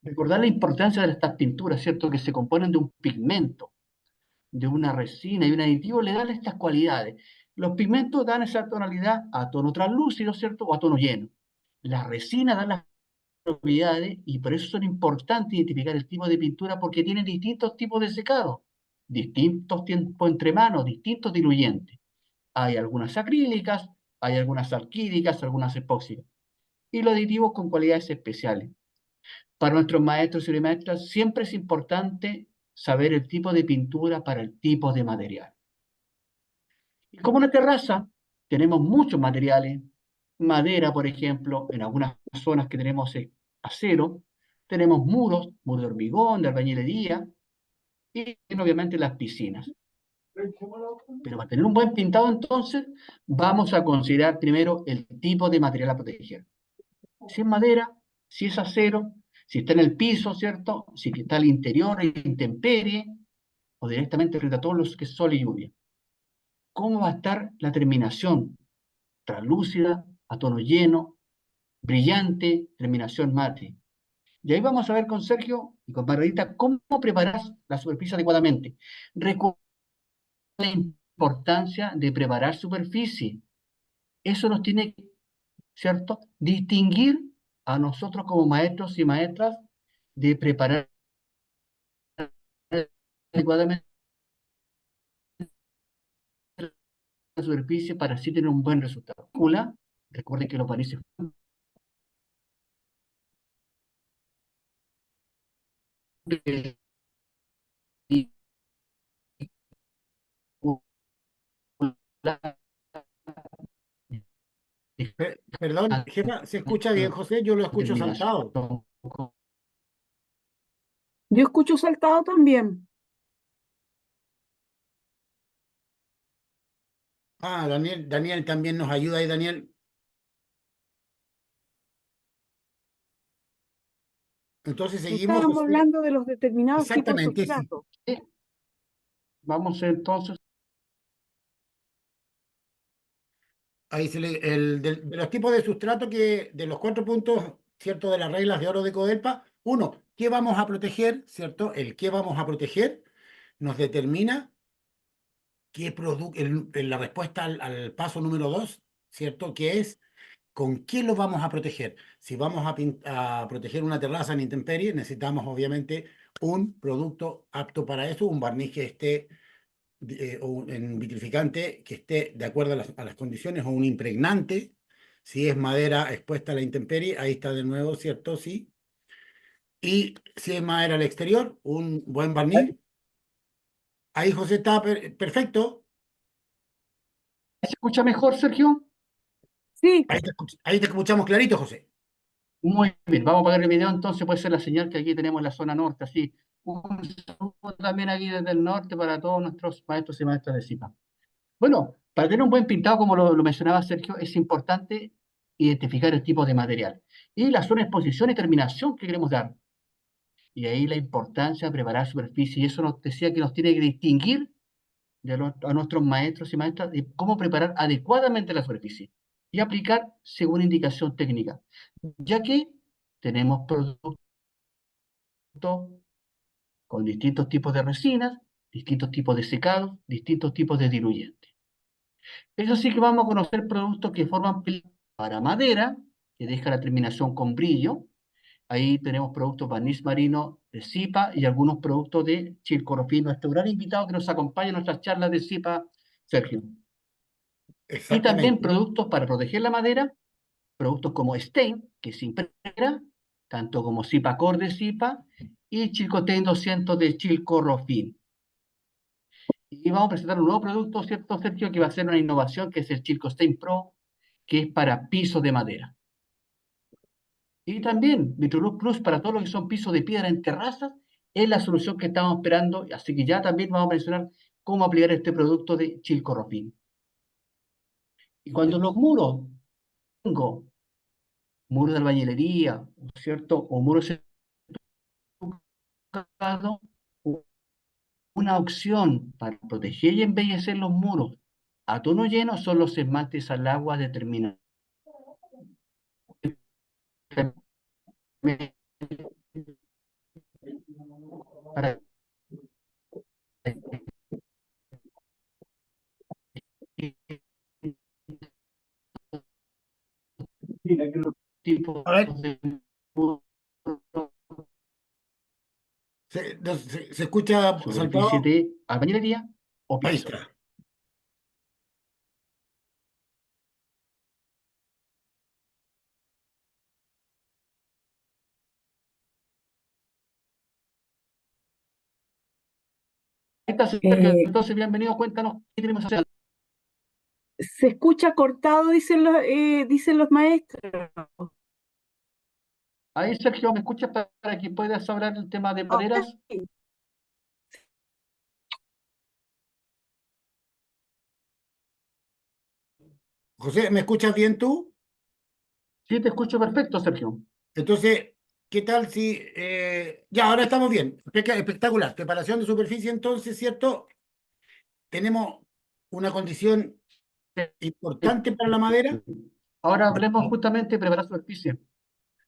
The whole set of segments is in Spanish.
recordar la importancia de estas pinturas, ¿cierto? Que se componen de un pigmento, de una resina y un aditivo, le dan estas cualidades. Los pigmentos dan esa tonalidad a tono translúcido, ¿cierto? O a tono lleno. Las resinas dan las propiedades y por eso son importantes identificar el tipo de pintura porque tienen distintos tipos de secado, distintos tiempos entre manos, distintos diluyentes. Hay algunas acrílicas, hay algunas alquídicas, algunas epóxicas. Y los aditivos con cualidades especiales. Para nuestros maestros y maestras siempre es importante saber el tipo de pintura para el tipo de material. Y como en la terraza tenemos muchos materiales, madera, por ejemplo, en algunas zonas que tenemos acero, tenemos muros de hormigón, de albañilería y obviamente las piscinas. Pero para tener un buen pintado, entonces, vamos a considerar primero el tipo de material a proteger. Si es madera, si es acero, si está en el piso, ¿cierto? Si está al interior, en intemperie, o directamente frente a todos los que es sol y lluvia. ¿Cómo va a estar la terminación? Translúcida, a tono lleno, brillante, terminación mate. Y ahí vamos a ver con Sergio y con Margarita cómo preparar la superficie adecuadamente. Recuerda la importancia de preparar superficie. Eso nos tiene, ¿cierto?, distinguir a nosotros como maestros y maestras de preparar adecuadamente la superficie para así tener un buen resultado. Recuerden que los barnices Perdón, jefa, ¿se escucha bien, José? Yo lo escucho terminación. saltado. Yo escucho saltado también. Ah, Daniel también nos ayuda ahí, Daniel. Entonces seguimos, Estábamos José. hablando de los determinados tipos de Exactamente, sí. sustrato. Vamos entonces. Ahí de los tipos de sustrato que, de los 4 puntos, ¿cierto? De las reglas de oro de Codelpa. Uno, ¿qué vamos a proteger? ¿Cierto? El qué vamos a proteger nos determina qué producto, en la respuesta al paso número 2, ¿cierto? Que es con qué lo vamos a proteger. Si vamos a proteger una terraza en intemperie, necesitamos obviamente un producto apto para eso, un barniz que esté o en vitrificante que esté de acuerdo a las condiciones, o un impregnante. Si es madera expuesta a la intemperie, ahí está de nuevo, ¿cierto? Sí. Y si es madera al exterior, un buen barniz. Ahí José está perfecto. ¿Se escucha mejor, Sergio? Sí, Ahí te escuchamos clarito, José. Muy bien, vamos a apagar el video entonces, puede ser la señal que aquí tenemos en la zona norte, así. Un saludo también aquí desde el norte para todos nuestros maestros y maestras de CIPA. Bueno, para tener un buen pintado, como lo mencionaba Sergio, es importante identificar el tipo de material y la zona de exposición y terminación que queremos dar. Y ahí la importancia de preparar superficie, y eso nos decía que nos tiene que distinguir a nuestros maestros y maestras de cómo preparar adecuadamente la superficie y aplicar según indicación técnica, ya que tenemos productos con distintos tipos de resinas, distintos tipos de secados, distintos tipos de diluyentes. Eso sí que vamos a conocer productos que forman para madera, que deja la terminación con brillo. Ahí tenemos productos barniz marino de Zipa y algunos productos de Chilcorrofin, nuestro gran invitado que nos acompaña en nuestras charlas de Zipa, Sergio. Y también Exactamente. productos para proteger la madera, productos como Stain, que se impregna, tanto como Zipa Core de Zipa y Chilcotain 200 de Chilcorrofin. Y vamos a presentar un nuevo producto, ¿cierto, Sergio? Que va a ser una innovación, que es el Chilcostain Pro, que es para pisos de madera. Y también Vitrolux Plus para todo lo que son pisos de piedra en terrazas, es la solución que estamos esperando, así que ya también vamos a mencionar cómo aplicar este producto de Chilcorrofin. Y cuando los muros, tengo muros de albañilería, ¿cierto? O muros estucados, una opción para proteger y embellecer los muros a tono lleno son los esmaltes al agua determinados para tipos A ver, de se escucha superficie saltado. de albañilería o Ahí piso. está. Ahí está, Sergio. Eh, Entonces, bienvenido, cuéntanos qué tenemos que hacer. se escucha cortado, dicen los maestros. Ahí, Sergio, ¿me escuchas para que puedas hablar del tema de Ahora maderas? sí. José, ¿me escuchas bien tú? Sí, te escucho perfecto, Sergio. Entonces, ¿qué tal si... ya, ahora estamos bien. Espectacular. Preparación de superficie, entonces, ¿cierto? Tenemos una condición importante para la madera. Ahora hablemos justamente de preparar superficie.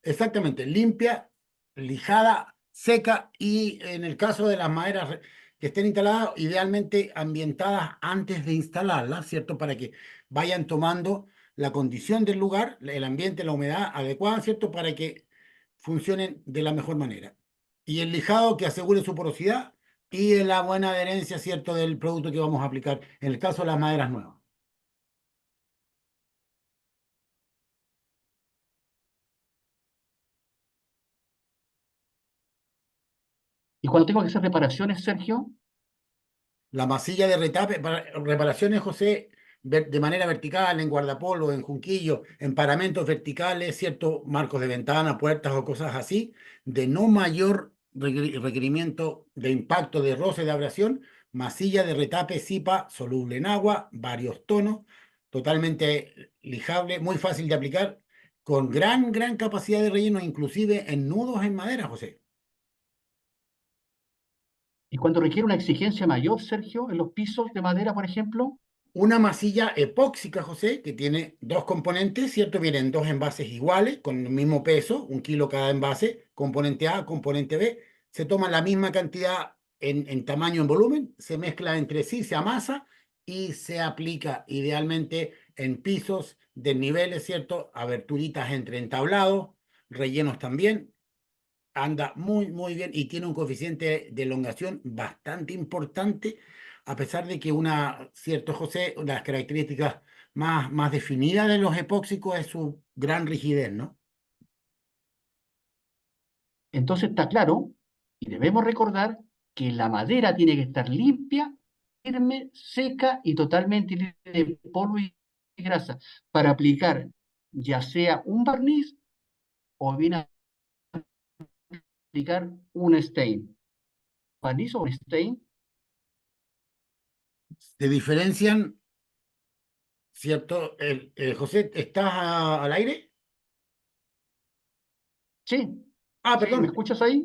Exactamente, limpia, lijada, seca y en el caso de las maderas que estén instaladas, idealmente ambientadas antes de instalarlas, ¿cierto? Para que vayan tomando la condición del lugar, el ambiente, la humedad adecuada, ¿cierto? Para que funcionen de la mejor manera. Y el lijado que asegure su porosidad y la buena adherencia, ¿cierto? Del producto que vamos a aplicar en el caso de las maderas nuevas. Y cuando tengo que hacer reparaciones, Sergio, La masilla de retape, para reparaciones, José, de manera vertical, en guardapolo, en junquillo, en paramentos verticales, ciertos marcos de ventana, puertas o cosas así, de no mayor requerimiento de impacto de roce de abrasión, masilla de retape SIPA soluble en agua, varios tonos, totalmente lijable, muy fácil de aplicar, con gran capacidad de relleno, inclusive en nudos en madera, José. y cuando requiere una exigencia mayor, Sergio, en los pisos de madera, por ejemplo, Una masilla epóxica, José, que tiene dos componentes, ¿cierto? Vienen dos envases iguales, con el mismo peso, 1 kilo cada envase, componente A, componente B. Se toma la misma cantidad en tamaño, en volumen, se mezcla entre sí, se amasa y se aplica idealmente en pisos, desniveles, ¿cierto? Aberturitas entre entablados, rellenos también, anda muy bien y tiene un coeficiente de elongación bastante importante, a pesar de que cierto, José, una de las características más definidas de los epóxicos es su gran rigidez, ¿no? entonces está claro y debemos recordar que la madera tiene que estar limpia, firme, seca y totalmente libre de polvo y grasa para aplicar ya sea un barniz o bien aplicar un stain. Barniz o un stain, Se diferencian, ¿cierto? José, ¿estás al aire? sí, Ah, sí, ¿me perdón, escuchas ahí?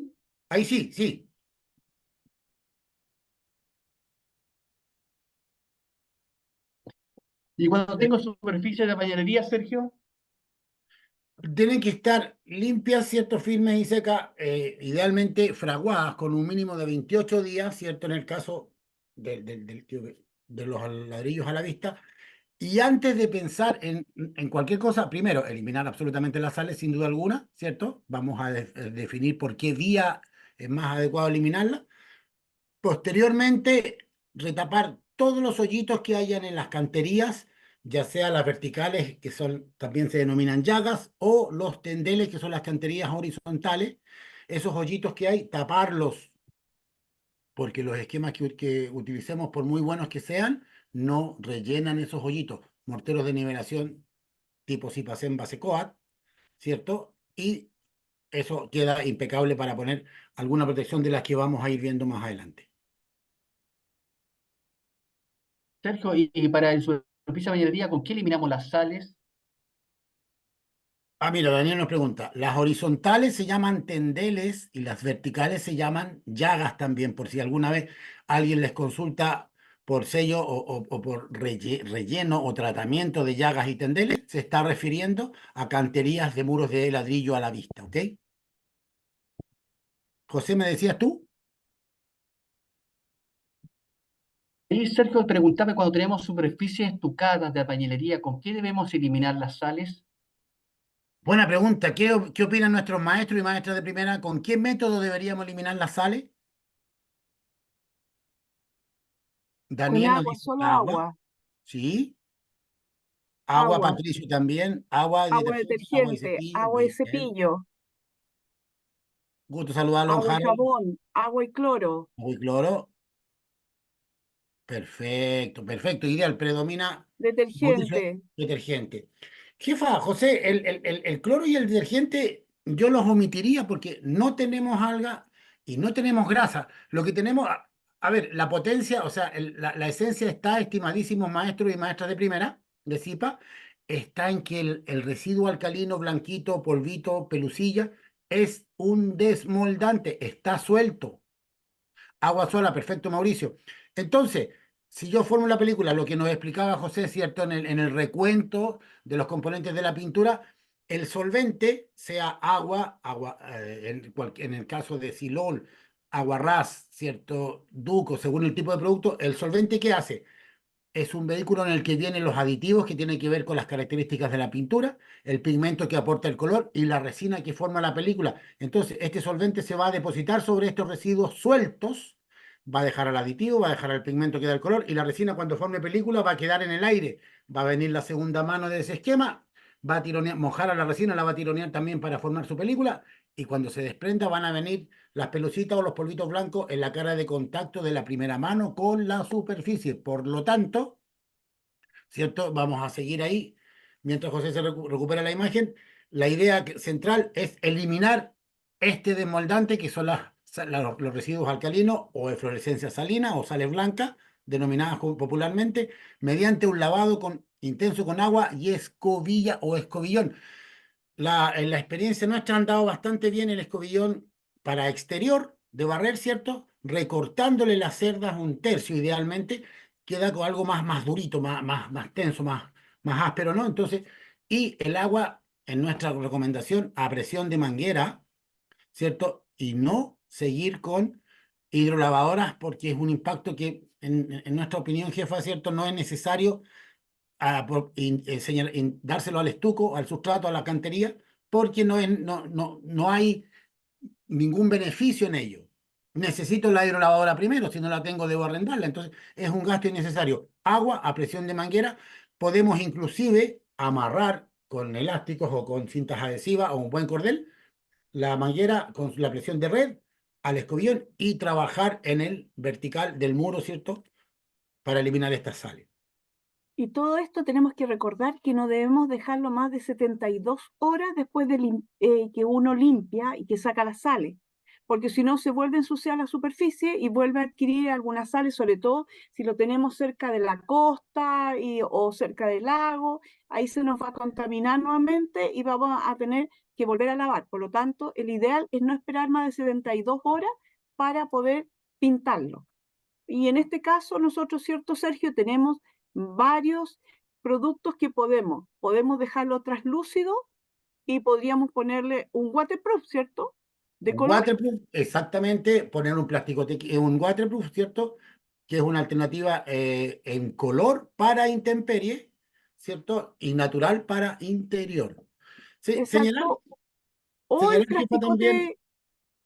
ahí sí, sí. Y cuando Eh, tengo superficie de bañanería, Sergio, Tienen que estar limpias, ¿cierto? Firmes y secas, idealmente fraguadas con un mínimo de 28 días, ¿cierto? En el caso de los ladrillos a la vista. Y antes de pensar en cualquier cosa, primero, eliminar absolutamente las sales, sin duda alguna, ¿cierto? Vamos a definir por qué día es más adecuado eliminarla. Posteriormente, retapar todos los hoyitos que hayan en las canterías, ya sea las verticales, que son, también se denominan llagas, o los tendeles, que son las canterías horizontales. Esos hoyitos que hay, taparlos, porque los esquemas que utilicemos, por muy buenos que sean, no rellenan esos hoyitos. Morteros de nivelación tipo Cipacén Basecoat, ¿cierto? Y eso queda impecable para poner alguna protección de las que vamos a ir viendo más adelante. Sergio, y para el superficie de bañanería, ¿con qué eliminamos las sales? Ah, mira, Daniel nos pregunta, las horizontales se llaman tendeles y las verticales se llaman llagas también, por si alguna vez alguien les consulta por sello o por relleno o tratamiento de llagas y tendeles, se está refiriendo a canterías de muros de ladrillo a la vista, ¿ok? José, ¿me decías tú? Y Sergio preguntaba, cuando tenemos superficies estucadas de albañilería, ¿con qué debemos eliminar las sales? Buena pregunta. ¿Qué opinan nuestros maestros y maestras de primera? ¿Con qué método deberíamos eliminar las sales? Con Daniel nos agua, dice solo agua. agua, Sí. Agua, agua, Patricio, también. Agua de agua detergente, agua de detergente, cepillo. agua de Bien. cepillo, Gusto saludarlo, don agua y Harold. jabón, agua y cloro, Muy cloro. Perfecto, perfecto. Ideal. Predomina, como dice, detergente. detergente. Jefa, José, el cloro y el detergente yo los omitiría porque no tenemos alga y no tenemos grasa. Lo que tenemos, a ver, la potencia, o sea, la esencia está, estimadísimos maestros y maestras de primera, de CIPA, está en que el residuo alcalino, blanquito, polvito, pelucilla, es un desmoldante, está suelto. Agua sola, perfecto, Mauricio. Entonces, si yo formo la película, lo que nos explicaba José, ¿cierto? En el recuento de los componentes de la pintura, el solvente, sea agua, en el caso de Silol, aguarrás, ¿cierto? Duco, según el tipo de producto, el solvente, ¿qué hace? Es un vehículo en el que vienen los aditivos que tienen que ver con las características de la pintura, el pigmento que aporta el color y la resina que forma la película. Entonces, este solvente se va a depositar sobre estos residuos sueltos, va a dejar al aditivo, va a dejar al pigmento que da el color y la resina cuando forme película va a quedar en el aire. Va a venir la segunda mano de ese esquema, va a tironear, mojar a la resina, la va a tironear también para formar su película y cuando se desprenda van a venir las pelucitas o los polvitos blancos en la cara de contacto de la primera mano con la superficie. Por lo tanto, ¿cierto? Vamos a seguir ahí mientras José se recupera la imagen. La idea central es eliminar este desmoldante que son los residuos alcalinos o eflorescencia salina o sales blancas, denominadas popularmente, mediante un lavado intenso con agua y escobilla o escobillón. En la experiencia nuestra han dado bastante bien el escobillón para exterior de barrer, ¿cierto? Recortándole las cerdas un tercio idealmente, queda con algo más durito, más tenso, más áspero, ¿no? Entonces, y el agua, en nuestra recomendación, a presión de manguera, ¿cierto? Y no seguir con hidrolavadoras porque es un impacto que, en nuestra opinión, jefa, ¿cierto? No es necesario dárselo al estuco, al sustrato, a la cantería, porque no hay ningún beneficio en ello. Necesito la hidrolavadora primero, si no la tengo debo arrendarla, entonces es un gasto innecesario. Agua a presión de manguera, podemos inclusive amarrar con elásticos o con cintas adhesivas o un buen cordel la manguera con la presión de red al escobillón y trabajar en el vertical del muro, ¿cierto? Para eliminar estas sales. Y todo esto tenemos que recordar que no debemos dejarlo más de 72 horas después de que uno limpia y que saca las sales, porque si no se vuelve a ensuciar la superficie y vuelve a adquirir algunas sales, sobre todo si lo tenemos cerca de la costa o cerca del lago, ahí se nos va a contaminar nuevamente y vamos a tener que volver a lavar. Por lo tanto, el ideal es no esperar más de 72 horas para poder pintarlo. Y en este caso nosotros, ¿cierto, Sergio? Tenemos varios productos que podemos dejarlo traslúcido y podríamos ponerle un waterproof, ¿cierto? De Un color. waterproof, exactamente, poner un plástico, un waterproof, ¿cierto? Que es una alternativa en color para intemperie, ¿cierto? Y natural para interior. Sí, señalar, Exacto. O señalar, jefa, también,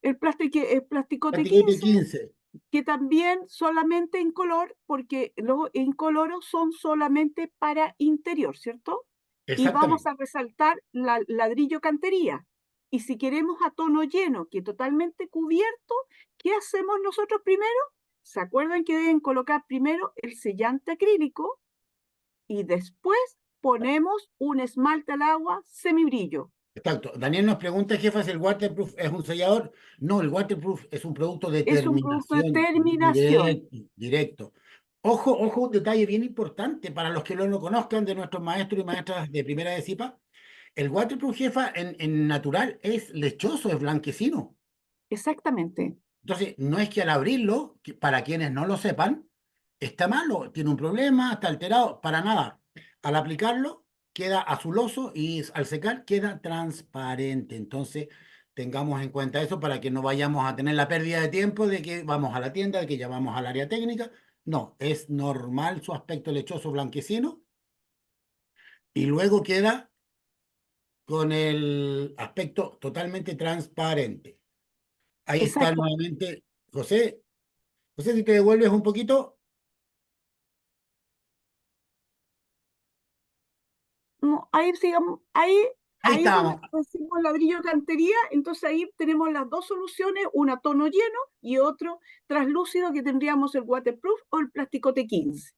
el plasticote plasticote 15, 15. que también solamente en color, porque los incoloros son solamente para interior, ¿cierto? Y vamos Exactamente. a resaltar la ladrillo cantería. Y si queremos a tono lleno, que totalmente cubierto, ¿qué hacemos nosotros primero? ¿Se acuerdan que deben colocar primero el sellante acrílico y después ponemos un esmalte al agua semibrillo? Exacto. Daniel nos pregunta, jefa, si el waterproof es un sellador. No, el waterproof es un producto de Es un producto de terminación terminación. directo. Ojo, ojo, un detalle bien importante para los que no lo conozcan de nuestros maestros y maestras de primera de CIPA. El waterproof, jefa, en natural es lechoso, es blanquecino. Exactamente. Entonces, no es que al abrirlo, para quienes no lo sepan, está malo, tiene un problema, está alterado, para nada. Al aplicarlo, queda azuloso y al secar queda transparente. Entonces, tengamos en cuenta eso para que no vayamos a tener la pérdida de tiempo de que vamos a la tienda, de que llamamos al área técnica. No, es normal su aspecto lechoso blanquecino y luego queda con el aspecto totalmente transparente. Ahí está Exacto. nuevamente José. José, si te devuelves un poquito, No, ahí sigamos, ahí ahí donde estábamos. decimos ladrillo de cantería, entonces ahí tenemos las dos soluciones, una tono lleno y otro translúcido que tendríamos el waterproof o el plasticote 15.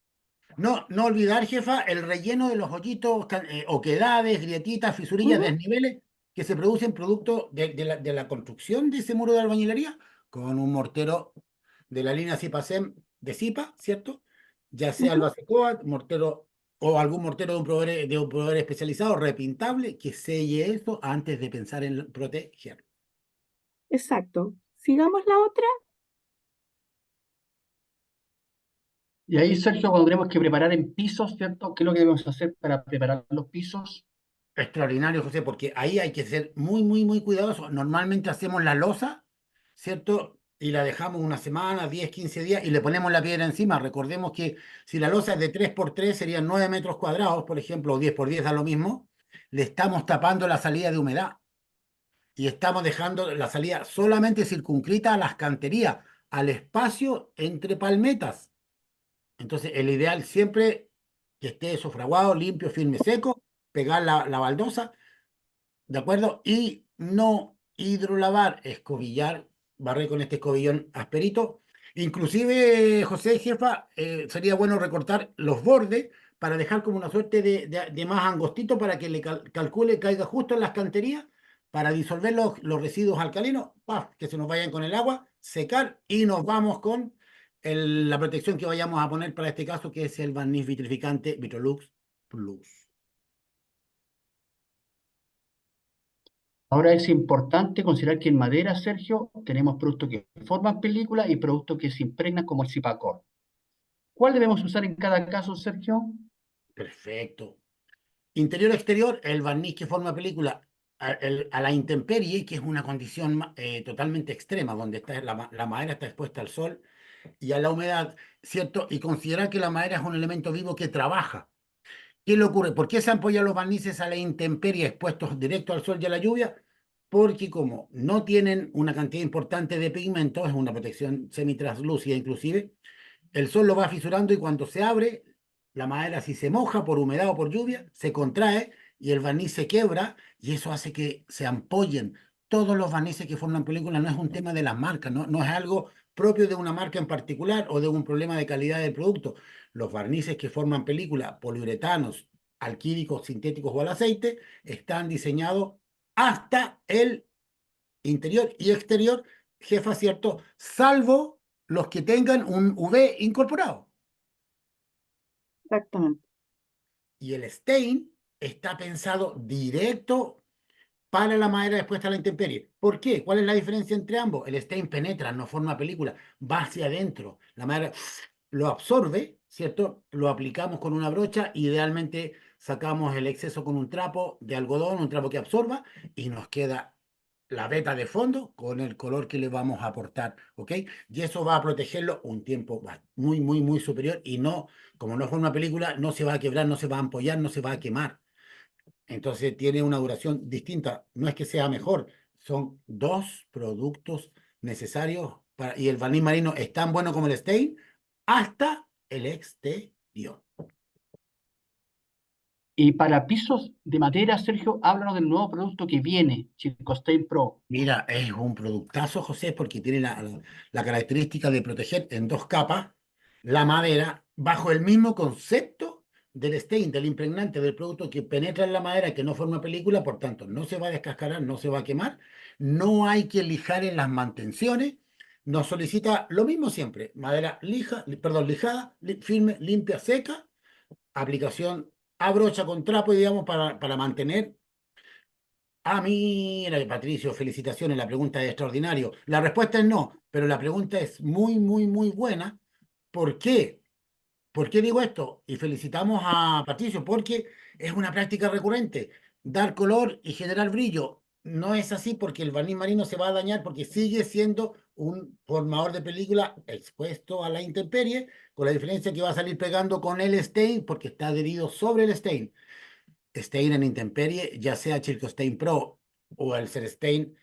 No, no olvidar, jefa, el relleno de los hoyitos, oquedades, grietitas, fisurillas, Ujú, desniveles que se producen producto de la construcción de ese muro de albañilería con un mortero de la línea Cipasem de Cipa, ¿cierto? Ya sea el ujú. Basecoat, mortero o algún mortero de un proveedor especializado, repintable, que selle eso antes de pensar en proteger. Exacto. Sigamos la otra. Y ahí, Sergio, cuando tenemos que preparar en pisos, ¿cierto? ¿Qué es lo que debemos hacer para preparar los pisos? Extraordinario, José, porque ahí hay que ser muy, muy, muy cuidadoso. Normalmente hacemos la losa, ¿cierto? Y la dejamos una semana, 10, 15 días y le ponemos la piedra encima. Recordemos que si la losa es de 3 por 3 serían 9 metros cuadrados, por ejemplo, o 10 por 10 da lo mismo. Le estamos tapando la salida de humedad y estamos dejando la salida solamente circunscrita a las canterías, al espacio entre palmetas. Entonces, el ideal siempre que esté sofraguado, limpio, firme, seco, pegar la baldosa, ¿de acuerdo? Y no hidrolavar, escobillar, barrer con este escobillón asperito. Inclusive, José, jefa, sería bueno recortar los bordes para dejar como una suerte de más angostito para que le calcule, caiga justo en las canterías para disolver los residuos alcalinos, ¡paf! Que se nos vayan con el agua, secar y nos vamos con la protección que vayamos a poner para este caso, que es el barniz vitrificante Vitrolux Plus. Ahora es importante considerar que en madera, Sergio, tenemos productos que forman película y productos que se impregnan como el Cipacor. ¿Cuál debemos usar en cada caso, Sergio? Perfecto. Interior-exterior, el barniz que forma película a la intemperie, que es una condición totalmente extrema, donde está la madera está expuesta al sol y a la humedad, ¿cierto? Y considerar que la madera es un elemento vivo que trabaja. ¿Qué le ocurre? ¿Por qué se apoyan los barnices a la intemperie expuestos directo al sol y a la lluvia? Porque como no tienen una cantidad importante de pigmentos, es una protección semi-translúcida inclusive, el sol lo va fisurando y cuando se abre, la madera si se moja por humedad o por lluvia, se contrae y el barniz se quiebra y eso hace que se ampollen. Todos los barnices que forman películas no es un tema de las marcas, no es algo propio de una marca en particular o de un problema de calidad del producto. Los barnices que forman película, poliuretanos, alquílicos, sintéticos o al aceite, están diseñados hasta el interior y exterior, jefa, ¿cierto? Salvo los que tengan un UV incorporado. Exactamente. Y el stain está pensado directo para la madera expuesta a la intemperie. ¿Por qué? ¿Cuál es la diferencia entre ambos? El stain penetra, no forma película, va hacia adentro. La madera lo absorbe, ¿cierto? Lo aplicamos con una brocha, idealmente sacamos el exceso con un trapo de algodón, un trapo que absorba, y nos queda la veta de fondo con el color que le vamos a aportar, ¿ok? Y eso va a protegerlo un tiempo muy, muy, muy superior y no, como no es una película, no se va a quebrar, no se va a ampollar, no se va a quemar. Entonces tiene una duración distinta. No es que sea mejor, son dos productos necesarios para, y el barniz marino es tan bueno como el stain hasta el exterior. Y para pisos de madera, Sergio, háblanos del nuevo producto que viene, Chincostain Pro. Mira, es un productazo, José, porque tiene la característica de proteger en dos capas la madera bajo el mismo concepto del stain, del impregnante, del producto que penetra en la madera, que no forma película, por tanto, no se va a descascarar, no se va a quemar, no hay que lijar en las mantenciones, nos solicita lo mismo siempre, madera perdón, lijada, firme, limpia, seca, aplicación a brocha con trapo, digamos, para mantener. Ah, mira, Patricio, felicitaciones. La pregunta es extraordinario. La respuesta es no, pero la pregunta es muy, muy, muy buena. ¿Por qué? ¿Por qué digo esto? Y felicitamos a Patricio porque es una práctica recurrente. Dar color y generar brillo. no es así porque el barniz marino se va a dañar porque sigue siendo un formador de película expuesto a la intemperie, con la diferencia que va a salir pegando con el stain porque está adherido sobre el stain. Stain en intemperie, ya sea Chilcostain Pro o el Cerstain,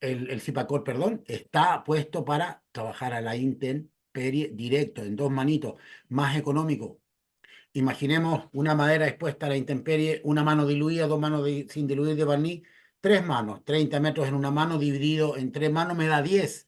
el Cipacor, perdón, está puesto para trabajar a la intemperie directo, en dos manitos, más económico. Imaginemos una madera expuesta a la intemperie, una mano diluida, dos manos sin diluir de barniz, tres manos, 30 metros en una mano dividido en tres manos me da 10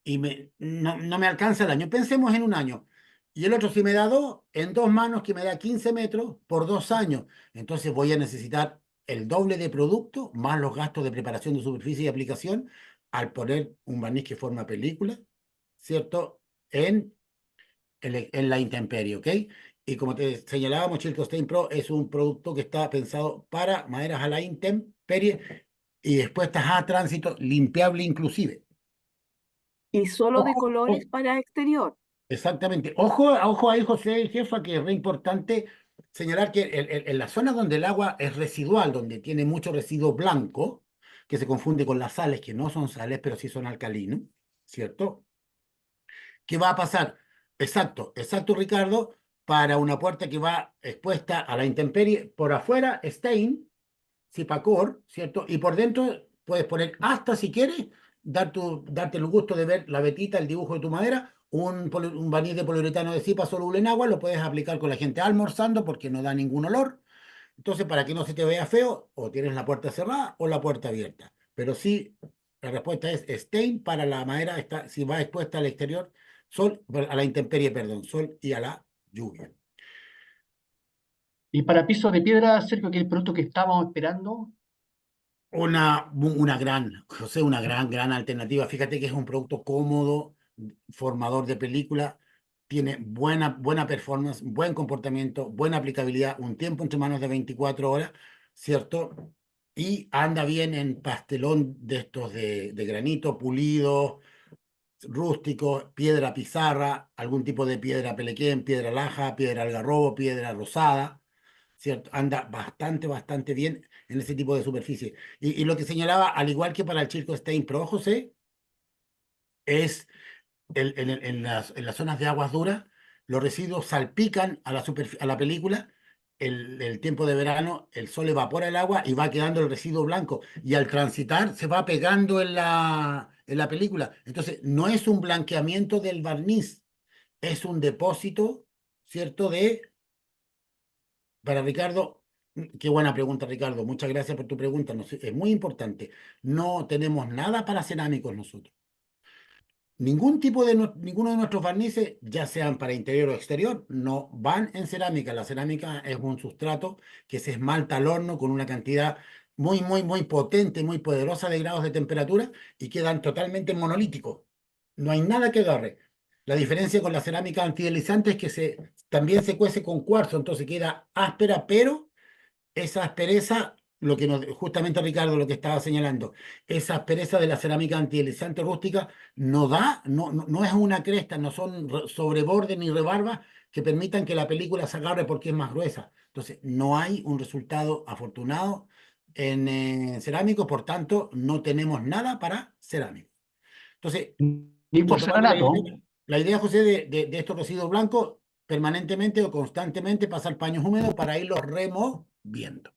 y no me alcanza el año. Pensemos en un año. Y el otro si me da dos, en dos manos que me da 15 metros por 2 años. Entonces voy a necesitar el doble de producto más los gastos de preparación de superficie y aplicación al poner un barniz que forma película, ¿cierto? En la intemperie, ¿ok? Y como te señalábamos, Chilcostain Pro es un producto que está pensado para maderas a la intemperie y expuestas a tránsito, limpiable inclusive. Y solo de Ojo, colores para exterior. exactamente. Ojo ahí, José y jefa, que es re importante señalar que en la zona donde el agua es residual, donde tiene mucho residuo blanco, que se confunde con las sales, que no son sales, pero sí son alcalinos, ¿cierto? ¿Qué va a pasar? Exacto, Ricardo, para una puerta que va expuesta a la intemperie, por afuera, stain, Cipacor, ¿cierto? Y por dentro puedes poner hasta, si quieres, darte el gusto de ver la vetita, el dibujo de tu madera, un barniz de poliuretano de Cipa soluble en agua, lo puedes aplicar con la gente almorzando porque no da ningún olor. Entonces, para que no se te vea feo, o tienes la puerta cerrada o la puerta abierta. Pero sí, la respuesta es stain para la madera, está, si va expuesta al exterior, sol, a la intemperie, perdón, sol y a la lluvia. Y para pisos de piedra, Sergio, que es el producto que estábamos esperando, José, una gran alternativa. Fíjate que es un producto cómodo, formador de película, tiene buena performance, buen comportamiento, buena aplicabilidad, un tiempo entre manos de 24 horas, ¿cierto? Y anda bien en pastelón de estos de granito, pulido, rústico, piedra pizarra, algún tipo de piedra pelequén, piedra laja, piedra algarrobo, piedra rosada, ¿cierto? Anda bastante bien en ese tipo de superficie. Y lo que señalaba, al igual que para el Chilcostain Pro, José, es en las zonas de aguas duras, los residuos salpican a la película. El tiempo de verano, el sol evapora el agua y va quedando el residuo blanco. Y al transitar se va pegando en la película. Entonces, no es un blanqueamiento del barniz, es un depósito, ¿cierto? Para Ricardo, qué buena pregunta, Ricardo. Muchas gracias por tu pregunta. Es muy importante. No tenemos nada para cerámicos nosotros. Ninguno de nuestros barnices, ya sean para interior o exterior, no van en cerámica. La cerámica es un sustrato que se esmalta al horno con una cantidad muy potente, muy poderosa de grados de temperatura y quedan totalmente monolíticos. No hay nada que agarre. La diferencia con la cerámica antideslizante es que también se cuece con cuarzo, entonces queda áspera, pero esa aspereza, justamente Ricardo lo que estaba señalando, esa aspereza de la cerámica antideslizante rústica no es una cresta, no son sobrebordes ni rebarbas que permitan que la película se agarre porque es más gruesa. Entonces, no hay un resultado afortunado en cerámico, por tanto, no tenemos nada para cerámico. Entonces, ni retomando porcelanato. la idea, José, de estos residuos blancos, permanentemente o constantemente pasar paños húmedos para irlos removiendo.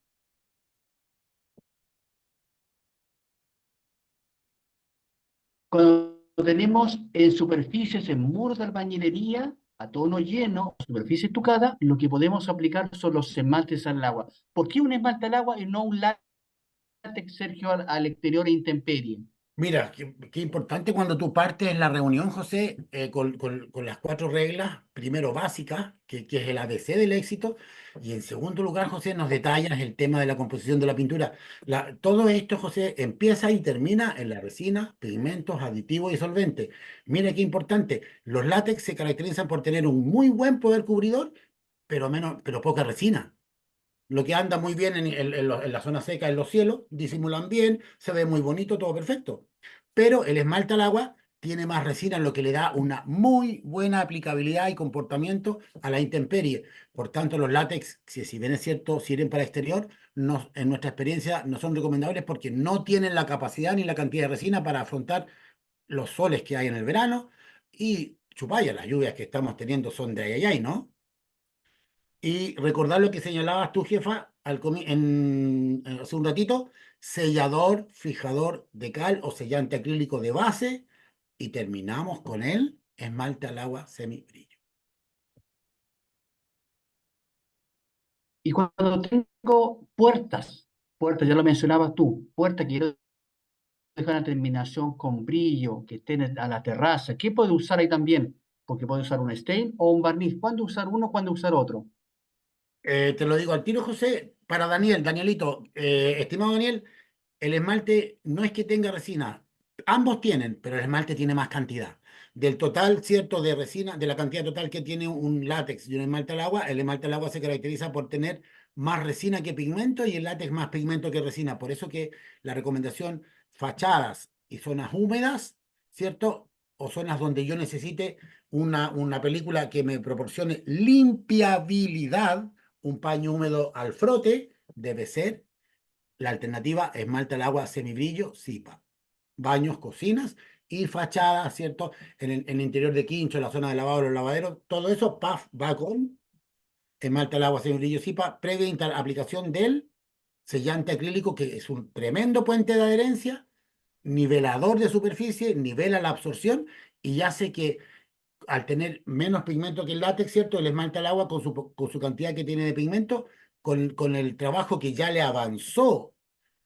Cuando tenemos en superficies, en muros de albañilería, a tono lleno, superficie estucada, lo que podemos aplicar son los esmaltes al agua. ¿Por qué un esmalte al agua y no un látex, Sergio, al exterior e intemperie? Mira, qué importante cuando tú partes en la reunión, José, con las 4 reglas, primero básicas, que es el ABC del éxito, y en segundo lugar, José, nos detallas el tema de la composición de la pintura. Todo esto, José, empieza y termina en la resina, pigmentos, aditivos y solventes. Mira qué importante, los látex se caracterizan por tener un muy buen poder cubridor, pero poca resina. Lo que anda muy bien en la zona seca, en los cielos, disimulan bien, se ve muy bonito, todo perfecto. Pero el esmalte al agua tiene más resina, lo que le da una muy buena aplicabilidad y comportamiento a la intemperie. Por tanto, los látex, si bien es cierto, sirven para exterior, en nuestra experiencia no son recomendables porque no tienen la capacidad ni la cantidad de resina para afrontar los soles que hay en el verano y chupaya, las lluvias que estamos teniendo son de ay, ay, ¿no? Y recordar lo que señalabas tú, jefa, hace un ratito, sellador, fijador de cal o sellante acrílico de base y terminamos con el esmalte al agua semibrillo. Y cuando tengo puertas, ya lo mencionabas tú, puertas que quiero dejar una terminación con brillo, que estén a la terraza, ¿qué puedo usar ahí también? Porque puedo usar un stain o un barniz. ¿Cuándo usar uno, cuándo usar otro? Te lo digo al tiro, José, para Daniel, Danielito, estimado Daniel, el esmalte no es que tenga resina, ambos tienen, pero el esmalte tiene más cantidad. Del total, cierto, de resina, de la cantidad total que tiene un látex y un esmalte al agua, el esmalte al agua se caracteriza por tener más resina que pigmento y el látex más pigmento que resina. Por eso que la recomendación, fachadas y zonas húmedas, ¿cierto? O zonas donde yo necesite una película que me proporcione limpiabilidad, un paño húmedo al frote, debe ser la alternativa esmalte al agua semibrillo, SIPA. Baños, cocinas y fachadas, ¿cierto? En el interior de quincho, la zona de lavado, los lavaderos, todo eso, PAF, va con esmalte al agua semibrillo, SIPA, previa aplicación del sellante acrílico, que es un tremendo puente de adherencia, nivelador de superficie, nivela la absorción y hace que al tener menos pigmento que el látex, ¿cierto? El esmalte al agua con su cantidad que tiene de pigmento, con el trabajo que ya le avanzó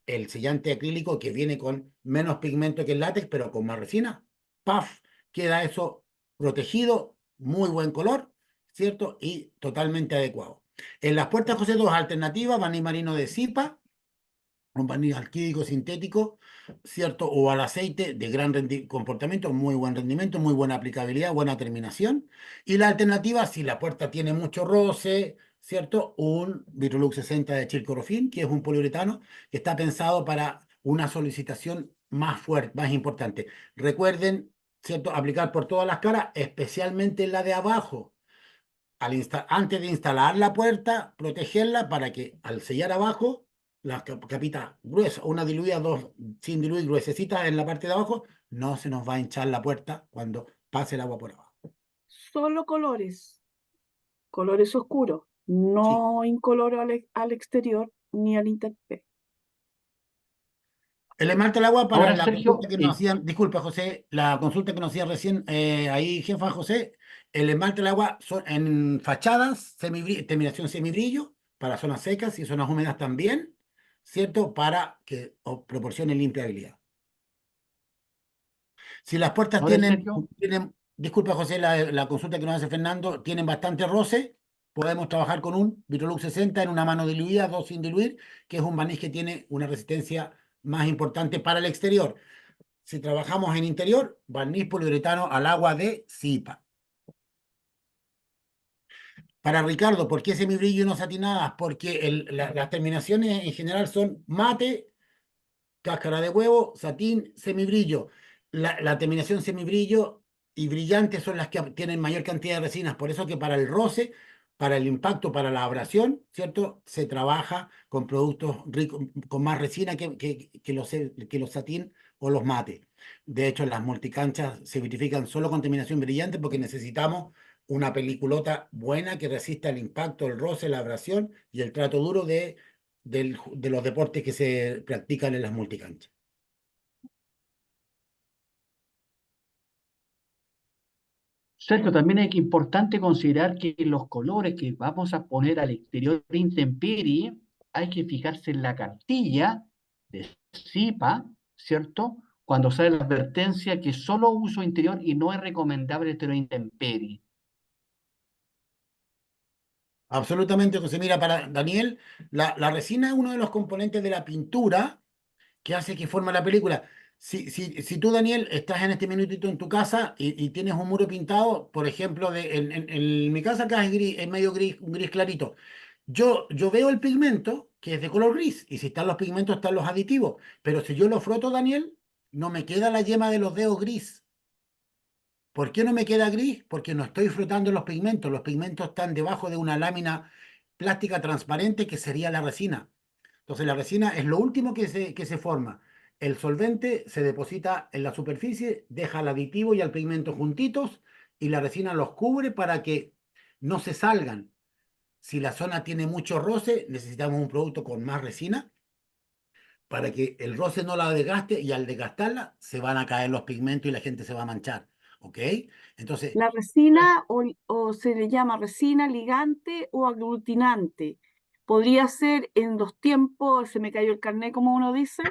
el sellante acrílico que viene con menos pigmento que el látex, pero con más resina, ¡paf! Queda eso protegido, muy buen color, ¿cierto? Y totalmente adecuado. En las puertas José, dos alternativas, barniz marino de Zipa, un barniz alquídico sintético, ¿cierto? O al aceite de gran comportamiento, muy buen rendimiento, muy buena aplicabilidad, buena terminación. Y la alternativa, si la puerta tiene mucho roce, ¿cierto? Un Vitrolux 60 de Chilcorofin, que es un poliuretano que está pensado para una solicitación más fuerte, más importante. Recuerden, ¿cierto? Aplicar por todas las caras, especialmente la de abajo. Antes de instalar la puerta, protegerla para que al sellar abajo, las capitas gruesas, una diluida, dos sin diluir, gruesecitas en la parte de abajo, no se nos va a hinchar la puerta cuando pase el agua por abajo. Solo colores, colores oscuros, Sí. no incoloro al exterior ni al interior. El esmalte al agua para Ahora, la consulta Sergio, que nos hacían, disculpa José, la consulta que nos hacía recién ahí, jefa José, el esmalte al agua son en fachadas, terminación semibrillo, para zonas secas y zonas húmedas también, ¿cierto? Para que proporcione limpiabilidad. Si las puertas ahora, Sergio, disculpa José, la consulta que nos hace Fernando, tienen bastante roce, podemos trabajar con un Vitrolux 60 en una mano diluida, dos sin diluir, que es un barniz que tiene una resistencia más importante para el exterior. Si trabajamos en interior, barniz poliuretano al agua de Zipa. Para Ricardo, ¿por qué semibrillo y no satinadas? Porque las terminaciones en general son mate, cáscara de huevo, satín, semibrillo. La terminación semibrillo y brillante son las que tienen mayor cantidad de resinas. Por eso que para el roce, para el impacto, para la abrasión, ¿cierto? Se trabaja con productos ricos, con más resina que los satín o los mate. De hecho, las multicanchas se vitrifican solo con terminación brillante porque necesitamos una peliculota buena que resista el impacto, el roce, la abrasión y el trato duro de los deportes que se practican en las multicanchas. Sergio, también es importante considerar que los colores que vamos a poner al exterior de intemperie, hay que fijarse en la cartilla de CIPA, ¿cierto? Cuando sale la advertencia que solo uso interior y no es recomendable exterior de intemperie. Absolutamente, José. Mira, para Daniel, la resina es uno de los componentes de la pintura que hace que forma la película. Si tú, Daniel, estás en este minutito en tu casa y tienes un muro pintado, por ejemplo, en mi casa acá es gris, es medio gris, un gris clarito. Yo veo el pigmento que es de color gris, y si están los pigmentos, están los aditivos. Pero si yo lo froto, Daniel, no me queda la yema de los dedos gris. ¿Por qué no me queda gris? Porque no estoy frotando los pigmentos. Los pigmentos están debajo de una lámina plástica transparente que sería la resina. Entonces la resina es lo último que se forma. El solvente se deposita en la superficie, deja al aditivo y al pigmento juntitos y la resina los cubre para que no se salgan. Si la zona tiene mucho roce, necesitamos un producto con más resina para que el roce no la desgaste y al desgastarla se van a caer los pigmentos y la gente se va a manchar. ¿Ok? Entonces, La resina o se le llama resina ligante o aglutinante. Podría ser en los tiempos, se me cayó el carnet como uno dice,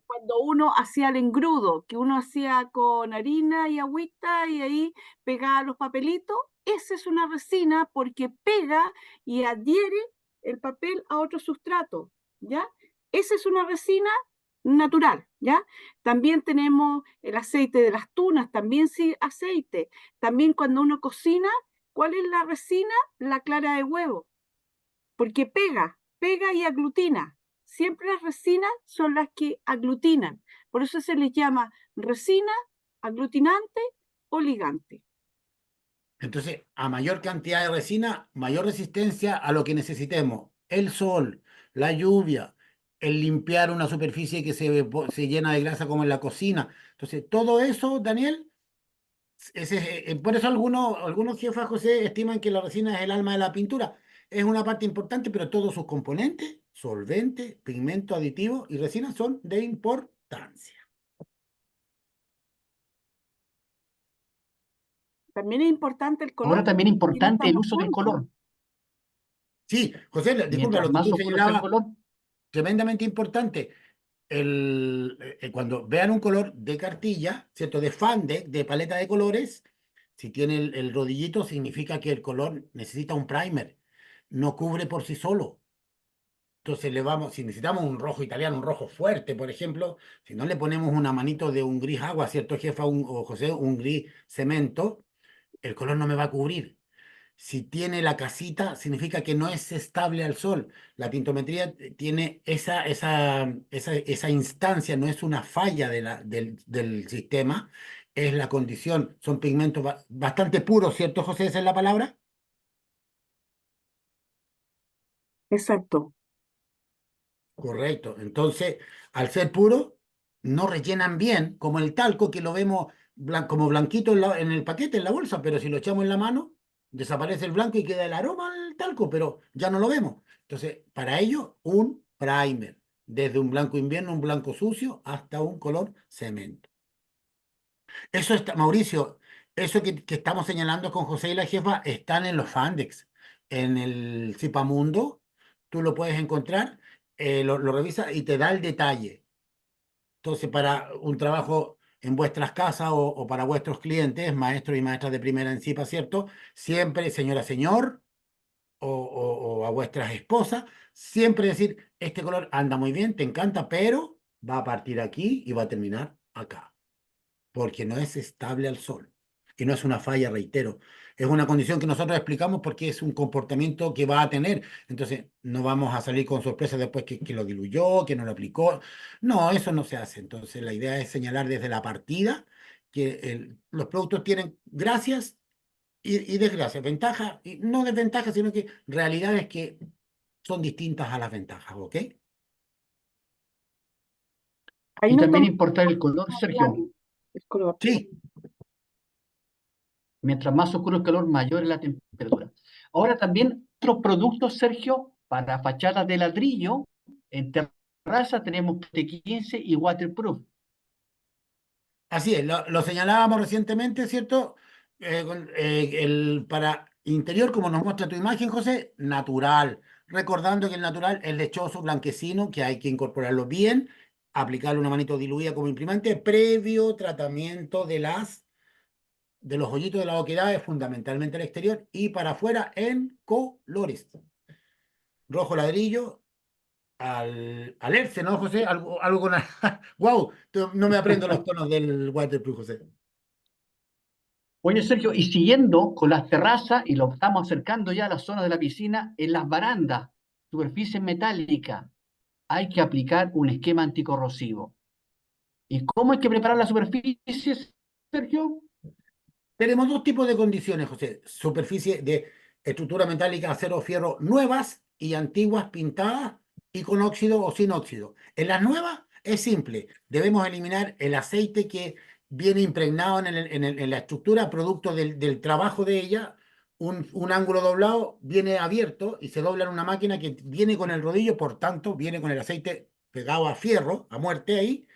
cuando uno hacía el engrudo, que uno hacía con harina y agüita y ahí pegaba los papelitos. Esa es una resina porque pega y adhiere el papel a otro sustrato, ¿ya? Esa es una resina natural, ¿ya? También tenemos el aceite de las tunas, también sí aceite. También cuando uno cocina, ¿cuál es la resina? La clara de huevo, porque pega y aglutina. Siempre las resinas son las que aglutinan. Por eso se les llama resina, aglutinante o ligante. entonces, a mayor cantidad de resina, mayor resistencia a lo que necesitemos. El sol, la lluvia, el limpiar una superficie que se llena de grasa como en la cocina. Entonces, todo eso, Daniel, por eso algunos jefas, José, estiman que la resina es el alma de la pintura. Es una parte importante, pero todos sus componentes, solvente, pigmento, aditivo y resina son de importancia. También es importante el Ahora color, también es si nos importante el damos uso del cuenta. color. Sí, José, disculpa, Mientras lo que más tú oscuro sea el señalabas, color, tremendamente importante. Cuando vean un color de cartilla, ¿cierto? De Fandex, de paleta de colores, si tiene el rodillito, significa que el color necesita un primer, no cubre por sí solo. Entonces si necesitamos un rojo italiano, un rojo fuerte, por ejemplo, si no le ponemos una manito de un gris agua, ¿cierto, jefa? O José, un gris cemento, el color no me va a cubrir. Si tiene la casita, significa que no es estable al sol. La tintometría tiene esa instancia, no es una falla del sistema, es la condición. Son pigmentos bastante puros, ¿cierto, José? ¿Esa es la palabra? Exacto. Correcto. Entonces, al ser puros, no rellenan bien, como el talco que lo vemos como blanquito en el paquete, en la bolsa, pero si lo echamos en la mano, desaparece el blanco y queda el aroma del talco, pero ya no lo vemos. Entonces, para ello, un primer, desde un blanco invierno, un blanco sucio, hasta un color cemento. Eso está, Mauricio, eso que estamos señalando con José y la jefa están en los Fandex, en el Zipamundo, tú lo puedes encontrar, lo revisas y te da el detalle. Entonces, para un trabajo en vuestras casas o para vuestros clientes, maestros y maestras de primera en Zipa, ¿cierto? Siempre, señora, señor, o a vuestras esposas, siempre decir, este color anda muy bien, te encanta, pero va a partir aquí y va a terminar acá porque no es estable al sol. Y no es una falla, reitero. Es una condición que nosotros explicamos porque es un comportamiento que va a tener. Entonces, no vamos a salir con sorpresa después que lo diluyó, que no lo aplicó. No, eso no se hace. Entonces, la idea es señalar desde la partida que los productos tienen gracias y desgracias, ventajas, y no desventajas, sino que realidades que son distintas a las ventajas, ¿ok? Ahí y no también estamos importa el color, Sergio. claro el color. Sí, Mientras más oscuro el color, mayor es la temperatura. Ahora también otros productos, Sergio, para fachadas de ladrillo, en terraza tenemos T15 y waterproof. así es, lo señalábamos recientemente, ¿cierto? Para interior, como nos muestra tu imagen, José, natural. Recordando que el natural es lechoso, blanquecino, que hay que incorporarlo bien, aplicarle una manito diluida como imprimante, previo tratamiento de los hoyitos de las oquedades, fundamentalmente al exterior, y para afuera en colores. Rojo ladrillo, al ERCE, ¿no, José? Algo con... ¡Wow! No me aprendo los tonos del waterproof, José. Oye, Sergio, y siguiendo con las terrazas, y lo estamos acercando ya a la zona de la piscina, en las barandas, superficie metálica, hay que aplicar un esquema anticorrosivo. ¿Y cómo hay que preparar la superficie, Sergio? Tenemos dos tipos de condiciones, José. Superficie de estructura metálica, acero, fierro, nuevas y antiguas pintadas y con óxido o sin óxido. En las nuevas es simple, debemos eliminar el aceite que viene impregnado en la estructura, producto del trabajo de ella. Un ángulo doblado viene abierto y se dobla en una máquina que viene con el rodillo, por tanto, viene con el aceite pegado a fierro, a muerte ahí,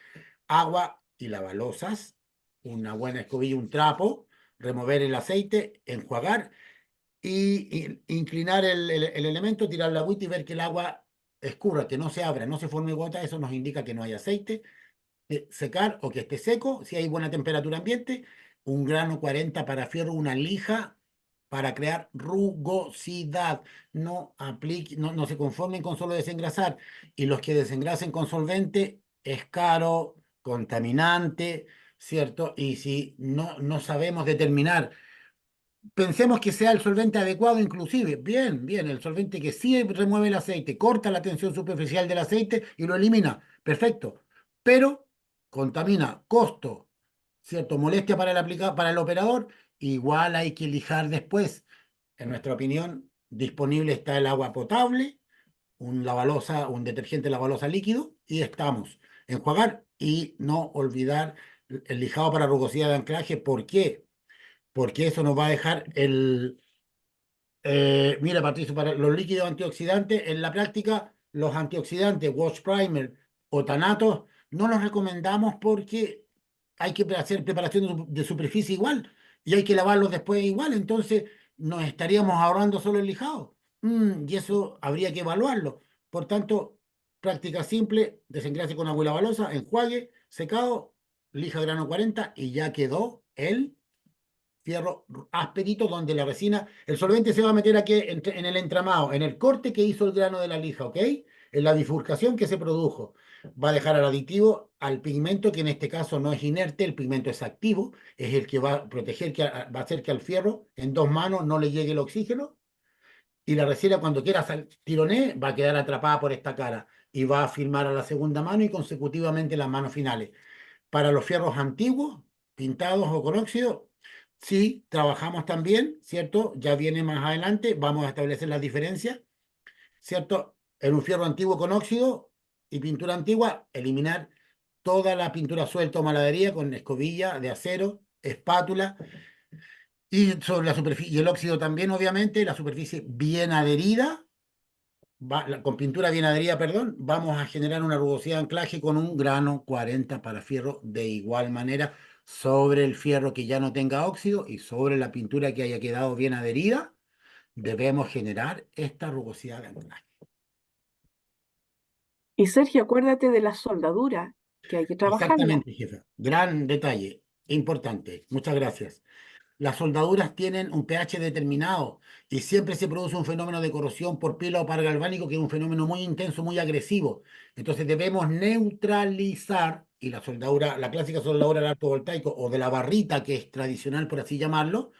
agua y lavalosas, una buena escobilla, un trapo, remover el aceite, enjuagar y inclinar el elemento, tirar la agüita y ver que el agua escurra, que no se abra, no se forme gota. Eso nos indica que no hay aceite. Secar o que esté seco, si hay buena temperatura ambiente, un grano 40 para fierro, una lija para crear rugosidad. No aplique, no se conformen con solo desengrasar. Y los que desengrasen con solvente es caro, contaminante, ¿cierto? Y si no sabemos determinar, pensemos que sea el solvente adecuado inclusive. Bien, bien, el solvente que sí remueve el aceite, corta la tensión superficial del aceite y lo elimina. Perfecto. Pero contamina, costo, ¿cierto? Molestia para para el operador. Igual hay que lijar después. En nuestra opinión, disponible está el agua potable, un lavalosa, un detergente lavalosa líquido y estamos. Enjuagar y no olvidar el lijado para rugosidad de anclaje. ¿Por qué? Porque eso nos va a dejar mira, Patricio, para los líquidos antioxidantes, en la práctica, los antioxidantes, Wash Primer o tanatos, no los recomendamos porque hay que hacer preparación de superficie igual y hay que lavarlos después igual. Entonces, nos estaríamos ahorrando solo el lijado. Y eso habría que evaluarlo. Por tanto, práctica simple, desengrase con agua y lavalosa, enjuague, secado, lija grano 40 y ya quedó el fierro asperito, donde la resina, el solvente se va a meter aquí en el entramado, en el corte que hizo el grano de la lija, ¿ok? En la bifurcación que se produjo. Va a dejar al aditivo, al pigmento, que en este caso no es inerte, el pigmento es activo, es el que va a proteger, va a hacer que al fierro en dos manos no le llegue el oxígeno, y la resina cuando quiera tironee va a quedar atrapada por esta cara y va a firmar a la segunda mano y consecutivamente las manos finales. Para los fierros antiguos, pintados o con óxido, sí, trabajamos también, ¿cierto? Ya viene más adelante, vamos a establecer las diferencias, ¿cierto? En un fierro antiguo con óxido y pintura antigua, eliminar toda la pintura suelta o maladería con escobilla de acero, espátula, y sobre la superficie, y el óxido también, obviamente, la superficie bien adherida, con pintura bien adherida, perdón, vamos a generar una rugosidad de anclaje con un grano 40 para fierro de igual manera sobre el fierro que ya no tenga óxido y sobre la pintura que haya quedado bien adherida, debemos generar esta rugosidad de anclaje. Y Sergio, acuérdate de la soldadura, que hay que trabajarla. Exactamente, jefe. Gran detalle, importante. Muchas gracias. Las soldaduras tienen un pH determinado y siempre se produce un fenómeno de corrosión por pila o par galvánico, que es un fenómeno muy intenso, muy agresivo. Entonces debemos neutralizar, y la soldadura, la clásica soldadura del arco voltaico o de la barrita, que es tradicional por así llamarlo,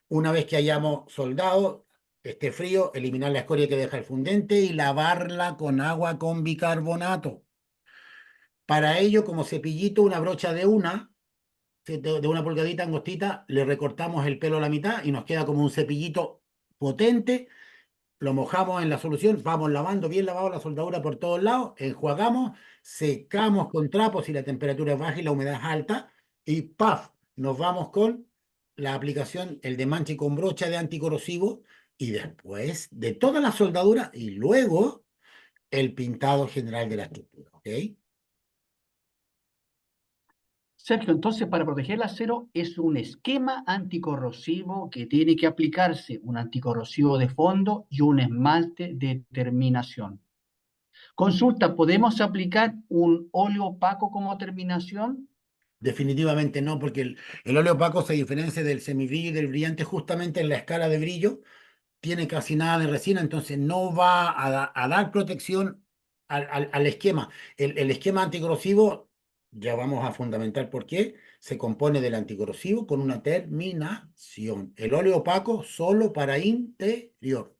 una vez que hayamos soldado, esté frío, eliminar la escoria que deja el fundente y lavarla con agua con bicarbonato. Para ello, como cepillito, una brocha de una pulgadita angostita, le recortamos el pelo a la mitad y nos queda como un cepillito potente. Lo mojamos en la solución, vamos lavando bien lavado la soldadura por todos lados, enjuagamos, secamos con trapos si la temperatura es baja y la humedad es alta, y ¡paf! Nos vamos con la aplicación, el desmanche con brocha de anticorrosivo, y después de toda la soldadura y luego el pintado general de la estructura, ¿ok? Sergio, entonces para proteger el acero es un esquema anticorrosivo que tiene que aplicarse, un anticorrosivo de fondo y un esmalte de terminación. Consulta, ¿podemos aplicar un óleo opaco como terminación? Definitivamente no, porque el óleo opaco se diferencia del semibrillo y del brillante justamente en la escala de brillo, tiene casi nada de resina, entonces no va a dar protección al esquema. El esquema anticorrosivo, ya vamos a fundamentar por qué, se compone del anticorrosivo con una terminación. El óleo opaco solo para interior.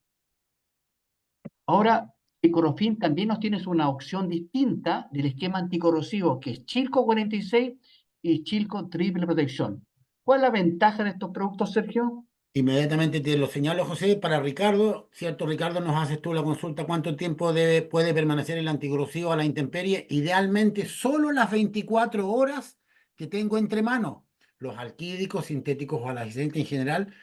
Ahora, Ecorofin también nos tienes una opción distinta del esquema anticorrosivo, que es Chilco 46 y Chilco Triple Protección. ¿Cuál es la ventaja de estos productos, Sergio? Inmediatamente te lo señalo, José, para Ricardo, ¿cierto? Ricardo, nos haces tú la consulta cuánto tiempo puede permanecer el anticorrosivo a la intemperie. Idealmente solo las 24 horas que tengo entre manos. Los alquídicos, sintéticos o alagicentes en general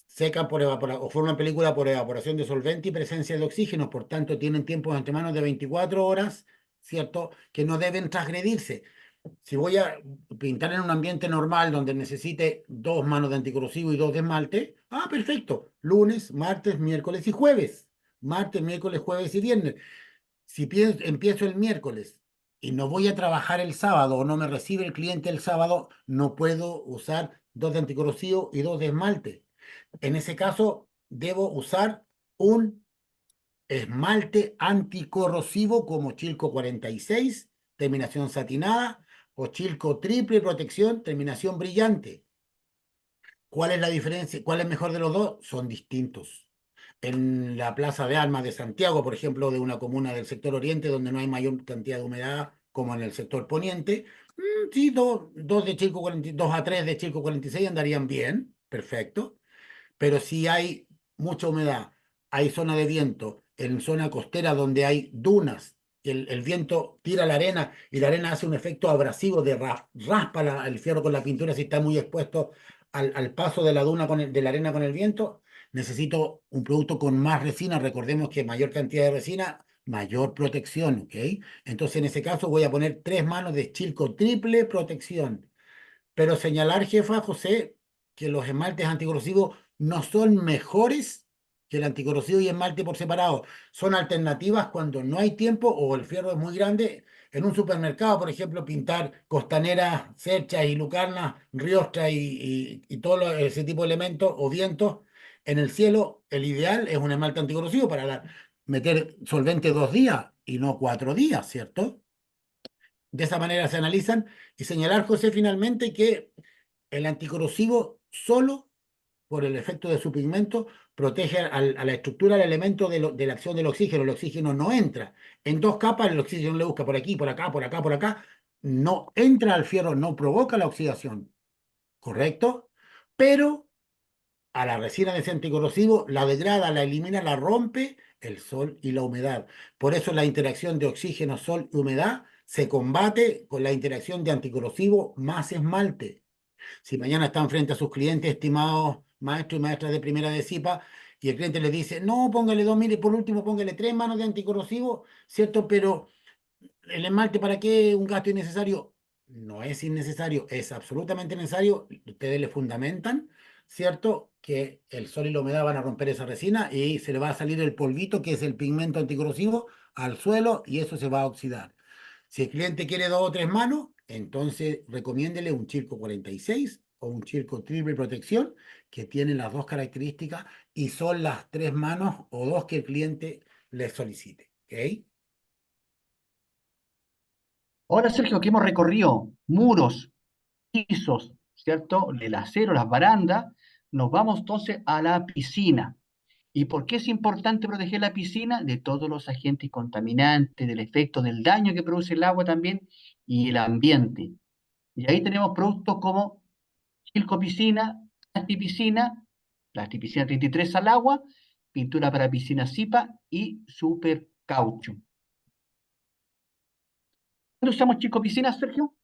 secan por evaporación o forman película por evaporación de solvente y presencia de oxígeno. Por tanto, tienen tiempos entre manos de 24 horas, ¿cierto? Que no deben transgredirse. Si voy a pintar en un ambiente normal donde necesite 2 manos de anticorrosivo y 2 de esmalte, perfecto. Lunes, martes, miércoles y jueves. Martes, miércoles, jueves y viernes. Si empiezo el miércoles y no voy a trabajar el sábado o no me recibe el cliente el sábado, no puedo usar 2 de anticorrosivo y 2 de esmalte. En ese caso, debo usar un esmalte anticorrosivo como Chilco 46, terminación satinada, o Chilco triple protección, terminación brillante. ¿Cuál es la diferencia? ¿Cuál es mejor de los dos? Son distintos. En la Plaza de Armas de Santiago, por ejemplo, de una comuna del sector oriente, donde no hay mayor cantidad de humedad como en el sector poniente, sí, dos de Chilco 42 a 3 de Chilco 46 andarían bien, perfecto. Pero si hay mucha humedad, hay zona de viento, en zona costera donde hay dunas, el viento tira la arena y la arena hace un efecto abrasivo de raspa el fierro con la pintura si está muy expuesto al paso de la duna de la arena con el viento, necesito un producto con más resina. Recordemos que mayor cantidad de resina, mayor protección, ¿ok? Entonces en ese caso voy a poner 3 manos de Chilco triple protección. Pero señalar, jefa José, que los esmaltes anticorrosivos no son mejores que el anticorrosivo y esmalte por separado. Son alternativas cuando no hay tiempo o el fierro es muy grande. En un supermercado, por ejemplo, pintar costaneras, cerchas y lucarnas, riostras y todo ese tipo de elementos o vientos en el cielo, el ideal es un esmalte anticorrosivo para meter solvente 2 días y no 4 días, ¿cierto? De esa manera se analizan y señalar, José, finalmente que el anticorrosivo solo por el efecto de su pigmento protege a la estructura del elemento de la acción del oxígeno. El oxígeno no entra. En 2 capas el oxígeno le busca por aquí, por acá, por acá, por acá. No entra al fierro, no provoca la oxidación. ¿Correcto? Pero a la resina de ese anticorrosivo la degrada, la elimina, la rompe el sol y la humedad. Por eso la interacción de oxígeno, sol y humedad se combate con la interacción de anticorrosivo más esmalte. Si mañana están frente a sus clientes, estimados maestros y maestras de primera de CIPA, y el cliente les dice, no, póngale 2, mire, por último, póngale 3 manos de anticorrosivo, ¿cierto? Pero el esmalte, ¿para qué un gasto innecesario? No es innecesario, es absolutamente necesario. Ustedes le fundamentan, ¿cierto? Que el sol y la humedad van a romper esa resina y se le va a salir el polvito, que es el pigmento anticorrosivo, al suelo y eso se va a oxidar. Si el cliente quiere 2 o 3 manos, entonces recomiéndele un Chilco 46 o un Chilco triple protección que tienen las 2 características y son las 3 manos o 2 que el cliente le solicite. ¿Ok? Ahora, Sergio, que hemos recorrido muros, pisos, ¿cierto? El acero, las barandas, nos vamos entonces a la piscina. ¿Y por qué es importante proteger la piscina? De todos los agentes contaminantes, del efecto del daño que produce el agua también y el ambiente. Y ahí tenemos productos como Chilco Piscina, Plastipiscina 33 al agua, pintura para piscina Zipa y Super Caucho. ¿Cuándo usamos Chilco Piscina, Sergio?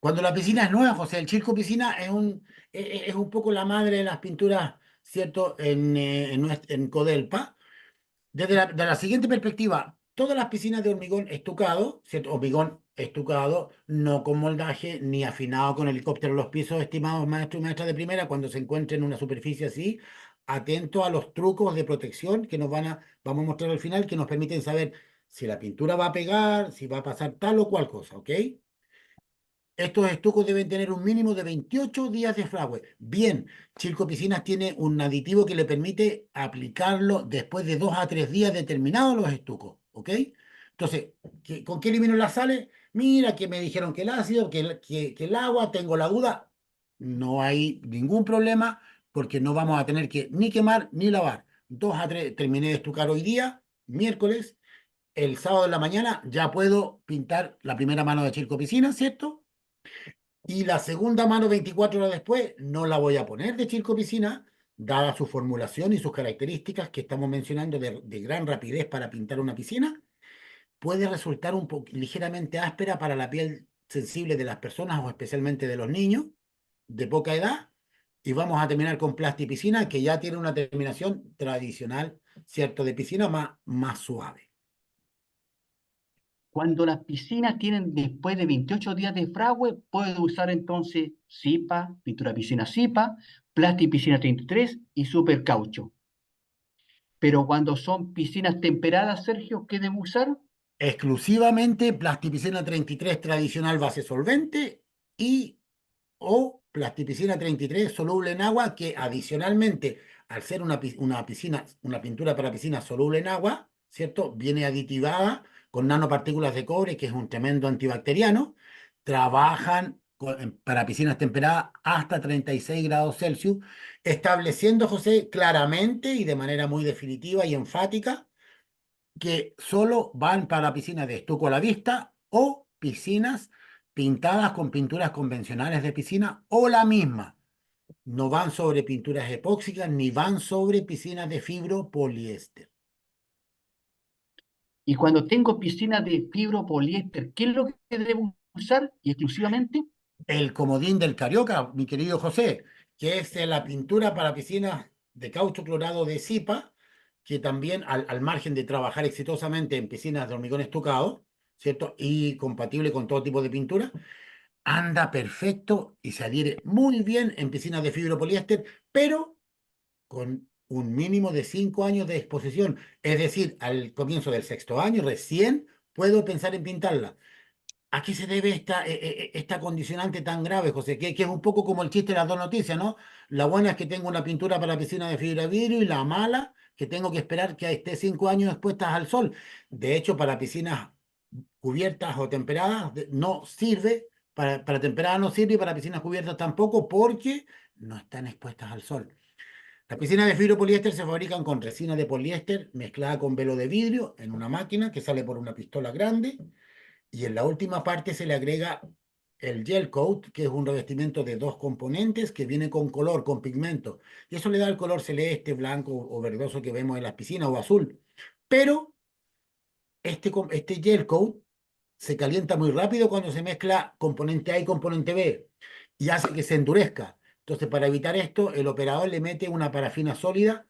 Cuando la piscina es nueva, José, el Chilco Piscina es un poco la madre de las pinturas, ¿cierto? En Codelpa. De la siguiente perspectiva, todas las piscinas de hormigón estucado, ¿cierto? Hormigón estucado, no con moldaje ni afinado con helicóptero los pisos, estimados maestros y maestras de primera, cuando se encuentren en una superficie así, atento a los trucos de protección que vamos a mostrar al final, que nos permiten saber si la pintura va a pegar, si va a pasar tal o cual cosa, ¿ok? Estos estucos deben tener un mínimo de 28 días de fragüe. Bien, Chilco Piscinas tiene un aditivo que le permite aplicarlo después de 2 a 3 días determinados los estucos, ¿ok? Entonces, ¿con qué elimino las sales? Mira que me dijeron que el ácido, que el agua, tengo la duda. No hay ningún problema porque no vamos a tener que ni quemar ni lavar. 2 a 3, terminé de estucar hoy día, miércoles. El sábado en la mañana ya puedo pintar la primera mano de Chilco Piscinas, ¿cierto? Y la segunda mano 24 horas después no la voy a poner de Chilco Piscina, dada su formulación y sus características que estamos mencionando de gran rapidez para pintar una piscina. Puede resultar un poco ligeramente áspera para la piel sensible de las personas o especialmente de los niños de poca edad. Y vamos a terminar con Plasticpiscina, que ya tiene una terminación tradicional, ¿cierto? De piscina más suave. Cuando las piscinas tienen después de 28 días de fragüe, puedo usar entonces Zipa, pintura piscina Zipa, Plastic Piscina 33 y Super Caucho. Pero cuando son piscinas temperadas, Sergio, ¿qué debo usar? Exclusivamente Plasticpiscina 33 tradicional base solvente y o Plasticpiscina 33 soluble en agua, que adicionalmente, al ser una piscina, una pintura para piscina soluble en agua, ¿cierto? Viene aditivada con nanopartículas de cobre, que es un tremendo antibacteriano. Trabajan para piscinas temperadas hasta 36 grados Celsius, estableciendo, José, claramente y de manera muy definitiva y enfática que solo van para piscinas de estuco a la vista o piscinas pintadas con pinturas convencionales de piscina o la misma. No van sobre pinturas epóxicas ni van sobre piscinas de fibropoliéster. Y cuando tengo piscinas de fibropoliéster, ¿qué es lo que debo usar? Y exclusivamente, El comodín del Carioca, mi querido José, que es la pintura para piscinas de caucho clorado de Zipa, que también al margen de trabajar exitosamente en piscinas de hormigón estucado, ¿cierto? Y compatible con todo tipo de pintura, anda perfecto y se adhiere muy bien en piscinas de fibropoliéster, pero con un mínimo de 5 años de exposición. Es decir, al comienzo del sexto año recién puedo pensar en pintarla. ¿A qué se debe esta condicionante tan grave, José? Que es un poco como el chiste de las dos noticias, ¿no? La buena es que tengo una pintura para piscina de fibra de vidrio y la mala que tengo que esperar que esté 5 años expuestas al sol. De hecho, para piscinas cubiertas o temperadas no sirve, para temperadas no sirve y para piscinas cubiertas tampoco porque no están expuestas al sol. Las piscinas de fibropoliéster se fabrican con resina de poliéster mezclada con velo de vidrio en una máquina que sale por una pistola grande y en la última parte se le agrega el gel coat, que es un revestimiento de dos componentes que viene con color, con pigmento. Y eso le da el color celeste, blanco o verdoso que vemos en las piscinas o azul. Pero este gel coat se calienta muy rápido cuando se mezcla componente A y componente B y hace que se endurezca. Entonces, para evitar esto, el operador le mete una parafina sólida,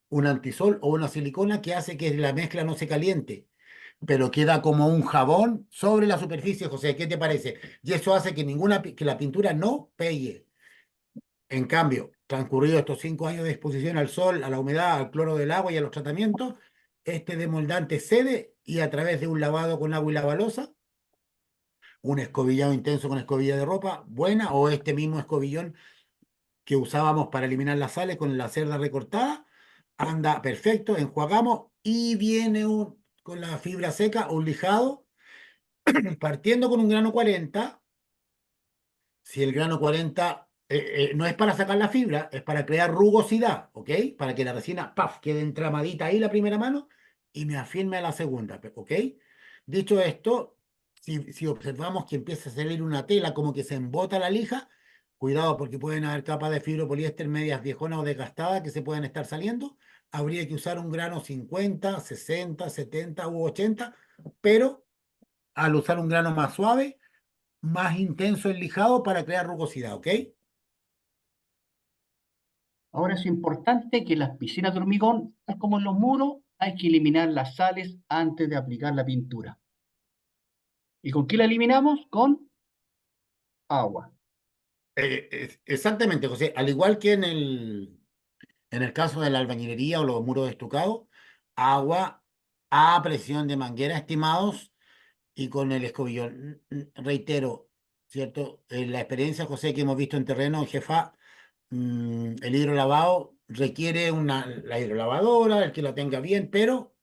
un antisol o una silicona que hace que la mezcla no se caliente, pero queda como un jabón sobre la superficie, José. ¿Qué te parece? Y eso hace que que la pintura no pegue. En cambio, transcurridos estos 5 años de exposición al sol, a la humedad, al cloro del agua y a los tratamientos, este demoldante cede y a través de un lavado con agua y lavalosa, un escobillado intenso con escobilla de ropa buena o este mismo escobillón que usábamos para eliminar las sales con la cerda recortada, anda perfecto, enjuagamos y viene con la fibra seca un lijado partiendo con un grano 40. Si el grano 40 no es para sacar la fibra, es para crear rugosidad, ¿ok? Para que la resina, ¡paf!, quede entramadita ahí la primera mano y me afirme a la segunda, ¿ok? Dicho esto, si observamos que empieza a salir una tela como que se embota la lija, cuidado porque pueden haber capas de fibropoliéster medias viejonas o desgastadas que se pueden estar saliendo. Habría que usar un grano 50, 60, 70 u 80, pero al usar un grano más suave, más intenso el lijado para crear rugosidad, ¿ok? ahora es importante que en las piscinas de hormigón, tal como en los muros, hay que eliminar las sales antes de aplicar la pintura. ¿Y con qué la eliminamos? Con agua. Exactamente, José. Al igual que en el caso de la albañilería o los muros estucados, agua a presión de manguera estimados y con el escobillón. Reitero, ¿cierto? La experiencia, José, que hemos visto en terreno, en Jefa, el hidrolavado requiere la hidrolavadora, el que la tenga bien, pero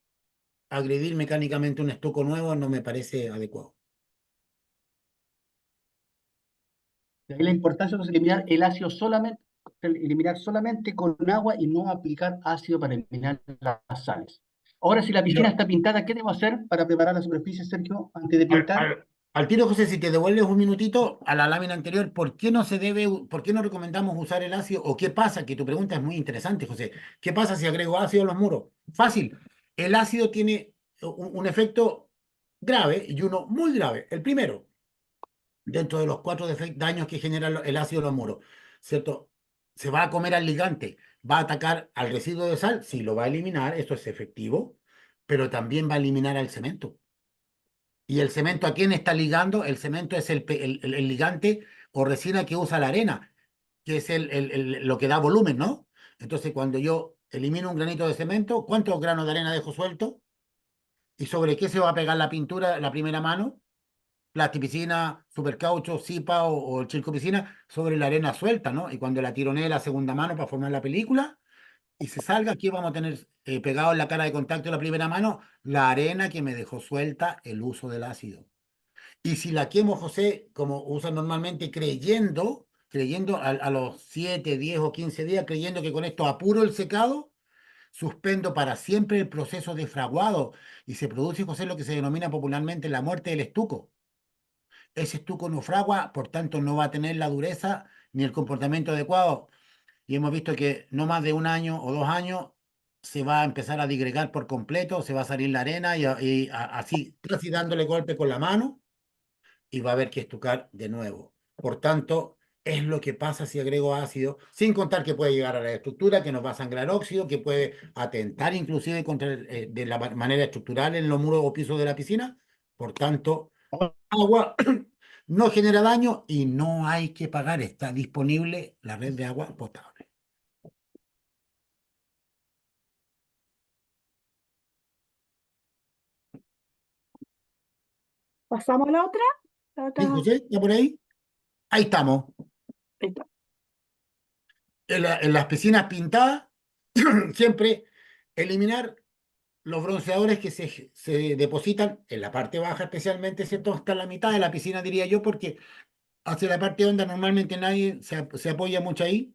agredir mecánicamente un estuco nuevo no me parece adecuado. De ahí la importancia de eliminar el ácido solamente, eliminar solamente con agua y no aplicar ácido para eliminar las sales. Ahora, si la piscina Yo, está pintada, ¿qué debo hacer para preparar la superficie, Sergio, antes de al, pintar? al- Al tiro, José, si te devuelves un minutito a la lámina anterior, ¿por qué no se debe, por qué no recomendamos usar el ácido? ¿O qué pasa? Que tu pregunta es muy interesante, José. ¿Qué pasa si agrego ácido a los muros? Fácil. El ácido tiene un efecto grave y uno muy grave. El primero, dentro de los cuatro daños que genera el ácido en los muros, ¿cierto? Se va a comer al ligante, va a atacar al residuo de sal, sí lo va a eliminar, eso es efectivo, pero también va a eliminar al cemento. ¿Y el cemento a quién está ligando? El cemento es el ligante o resina que usa la arena, que es lo que da volumen, ¿no? Entonces, cuando yo elimino un granito de cemento, ¿cuántos granos de arena dejo suelto? ¿Y sobre qué se va a pegar la pintura la primera mano? Plastipiscina, supercaucho, Zipa o el Chilco Piscina sobre la arena suelta, ¿no? Y cuando la tironee la segunda mano para formar la película y se salga, aquí vamos a tener pegado en la cara de contacto de la primera mano la arena que me dejó suelta el uso del ácido. Y si la quemo, José, como usan normalmente, creyendo a los 7 10 o 15 días, creyendo que con esto apuro el secado, suspendo para siempre el proceso de fraguado y se produce, José, lo que se denomina popularmente la muerte del estuco. Ese estuco no fragua, por tanto no va a tener la dureza ni el comportamiento adecuado. Y hemos visto que no más de un año o 2 años se va a empezar a digregar por completo, se va a salir la arena así, casi dándole golpe con la mano y va a haber que estucar de nuevo. Por tanto, es lo que pasa si agrego ácido, sin contar que puede llegar a la estructura, que nos va a sangrar óxido, que puede atentar inclusive contra de la manera estructural en los muros o pisos de la piscina. Por tanto, agua no genera daño y no hay que pagar. Está disponible la red de agua potable. ¿Pasamos a la otra? ¿Sí, José? ¿Ya por ahí? Ahí estamos. Ahí está. En las piscinas pintadas, siempre eliminar los bronceadores que se depositan en la parte baja, especialmente, ¿cierto? Hasta la mitad de la piscina, diría yo, porque hacia la parte honda normalmente nadie se apoya mucho ahí.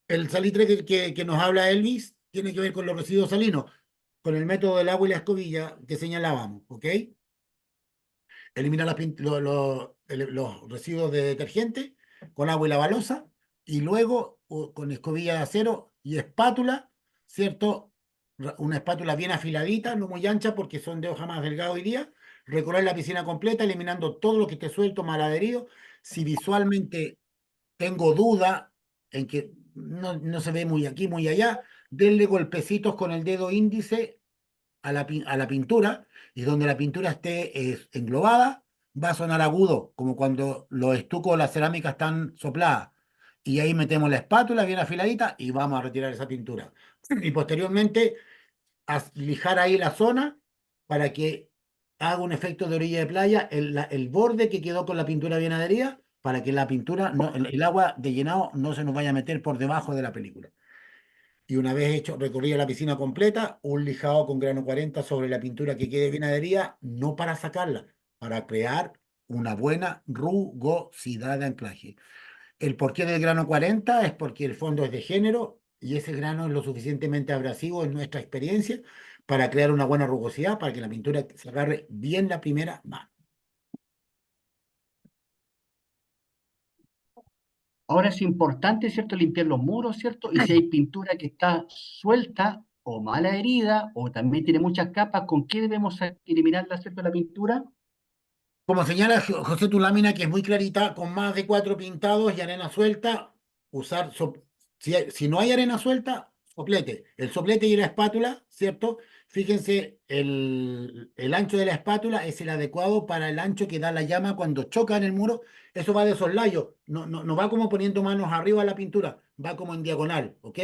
El salitre que nos habla Elvis tiene que ver con los residuos salinos, con el método del agua y la escobilla que señalábamos, ¿ok? Elimina los residuos de detergente con agua y la balosa y luego con escobilla de acero y espátula, ¿cierto? Una espátula bien afiladita, no muy ancha porque son de hoja más delgada hoy día. Recorrer la piscina completa, eliminando todo lo que esté suelto, mal adherido. Si visualmente tengo duda en que no se ve muy aquí, muy allá, denle golpecitos con el dedo índice a la pintura y donde la pintura esté englobada, va a sonar agudo, como cuando los estucos o las cerámicas están sopladas. Y ahí metemos la espátula bien afiladita y vamos a retirar esa pintura. Y posteriormente a lijar ahí la zona para que haga un efecto de orilla de playa, el borde que quedó con la pintura bien adherida, para que la pintura, el agua de llenado no se nos vaya a meter por debajo de la película. Y una vez hecho, recorrida la piscina completa, un lijado con grano 40 sobre la pintura que quede bien adherida, no para sacarla, para crear una buena rugosidad de anclaje. El porqué del grano 40 es porque el fondo es de género y ese grano es lo suficientemente abrasivo en nuestra experiencia para crear una buena rugosidad, para que la pintura se agarre bien la primera mano. Ahora es importante, ¿cierto?, limpiar los muros, ¿cierto? Y si hay pintura que está suelta o mal adherida o también tiene muchas capas, ¿con qué debemos eliminarla, ¿cierto?, la pintura? Como señala José, tu lámina, que es muy clarita, con más de 4 pintados y arena suelta, usar, si no hay arena suelta, soplete. El soplete y la espátula, ¿cierto? Fíjense, el ancho de la espátula es el adecuado para el ancho que da la llama cuando choca en el muro. Eso va de soslayo, no va como poniendo manos arriba a la pintura, va como en diagonal, ¿ok?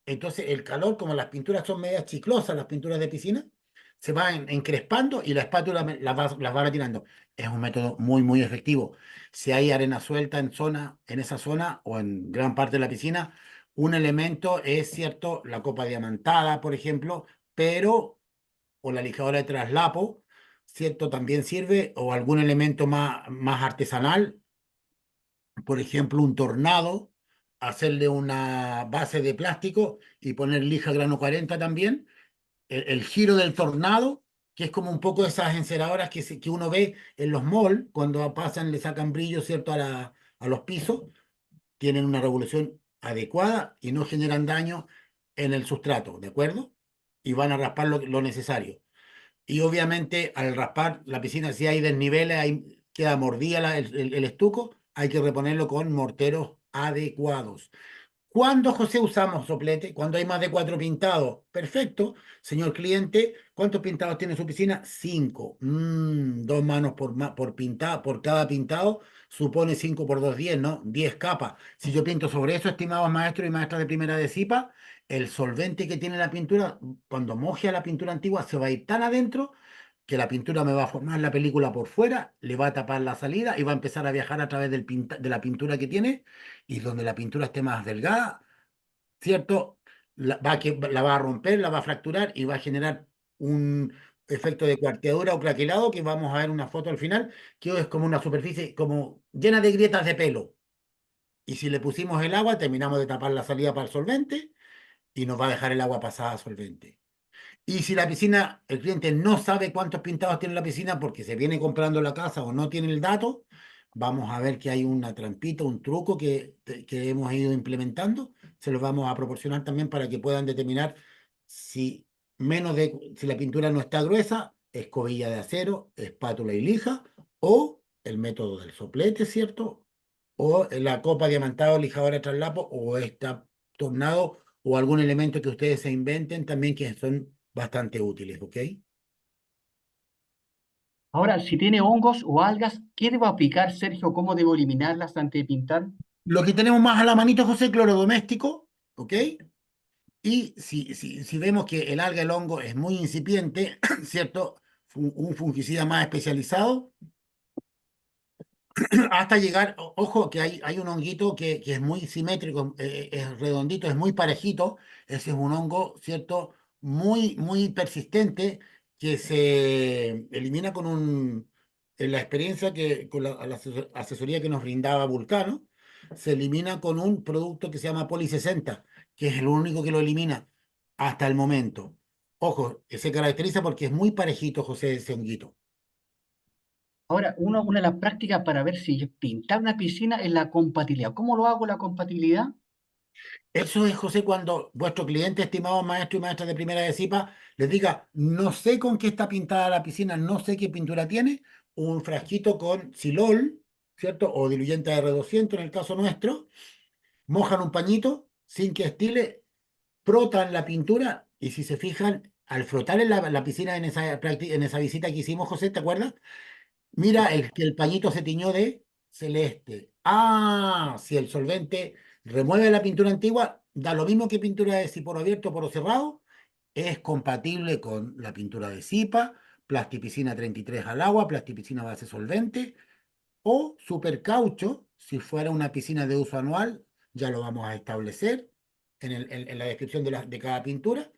Entonces el calor, como las pinturas son medias chiclosas, las pinturas de piscina, se va encrespando y la espátula las va retirando. Es un método muy, muy efectivo. Si hay arena suelta en esa zona o en gran parte de la piscina, un elemento es cierto, la copa diamantada, por ejemplo, pero, o la lijadora de traslapo, cierto, también sirve, o algún elemento más artesanal, por ejemplo, un tornado, hacerle una base de plástico y poner lija grano 40 también, el giro del tornado, que es como un poco esas enceradoras que uno ve en los malls, cuando pasan, le sacan brillo, ¿cierto?, a los pisos, tienen una revolución adecuada y no generan daño en el sustrato, ¿de acuerdo? Y van a raspar lo necesario. Y obviamente al raspar la piscina, si hay desniveles, queda mordida el estuco, hay que reponerlo con morteros adecuados. ¿Cuándo, José, usamos soplete? Cuando hay más de 4 pintados. Perfecto, señor cliente. ¿Cuántos pintados tiene su piscina? 5. 2 manos por cada pintado. Supone 5 por 2, 10, ¿no? 10 capas. Si yo pinto sobre eso, estimados maestros y maestras de primera de CIPA, el solvente que tiene la pintura, cuando moje a la pintura antigua, se va a ir tan adentro que la pintura me va a formar la película por fuera, le va a tapar la salida y va a empezar a viajar a través de la pintura que tiene, y donde la pintura esté más delgada, ¿cierto? La va a romper, la va a fracturar y va a generar un efecto de cuarteadura o craquelado que vamos a ver una foto al final, que es como una superficie como llena de grietas de pelo. Y si le pusimos el agua, terminamos de tapar la salida para el solvente y nos va a dejar el agua pasada a solvente. Y si la piscina, el cliente no sabe cuántos pintados tiene la piscina porque se viene comprando la casa o no tiene el dato, vamos a ver que hay una trampita, un truco que hemos ido implementando. Se los vamos a proporcionar también para que puedan determinar si si la pintura no está gruesa, escobilla de acero, espátula y lija, o el método del soplete, ¿cierto? O la copa diamantada o lijadora de traslapo, o esta tornado, o algún elemento que ustedes se inventen también que son bastante útiles, ¿ok? Ahora, si tiene hongos o algas, ¿qué debo aplicar, Sergio? ¿Cómo debo eliminarlas antes de pintar? Lo que tenemos más a la manito, José, cloro doméstico, ¿ok? Y si vemos que el alga, el hongo es muy incipiente, ¿cierto? Un fungicida más especializado, hasta llegar, ojo, que hay un honguito que es muy simétrico, es redondito, es muy parejito. Ese es un hongo, ¿cierto? Muy persistente, que se elimina en la experiencia con la asesoría que nos brindaba Vulcano, se elimina con un producto que se llama Poli 60, que es el único que lo elimina hasta el momento. Ojo, que se caracteriza porque es muy parejito, José, ese honguito. Ahora, una de las prácticas para ver si pintar una piscina es la compatibilidad. ¿Cómo lo hago la compatibilidad? Eso es, José, cuando vuestro cliente, estimado maestro y maestra de primera de CIPA, les diga, no sé con qué está pintada la piscina, no sé qué pintura tiene, un frasquito con silol, ¿cierto? O diluyente de R200 en el caso nuestro, mojan un pañito sin que estile, frotan la pintura y si se fijan, al frotar en la piscina en esa visita que hicimos, José, ¿te acuerdas? Mira, que el pañito se tiñó de celeste. Ah, si el solvente remueve la pintura antigua, da lo mismo que pintura de si por abierto o por cerrado, es compatible con la pintura de Zipa, plasticina 33 al agua, plasticina base solvente o super caucho, si fuera una piscina de uso anual, ya lo vamos a establecer en la descripción de cada pintura,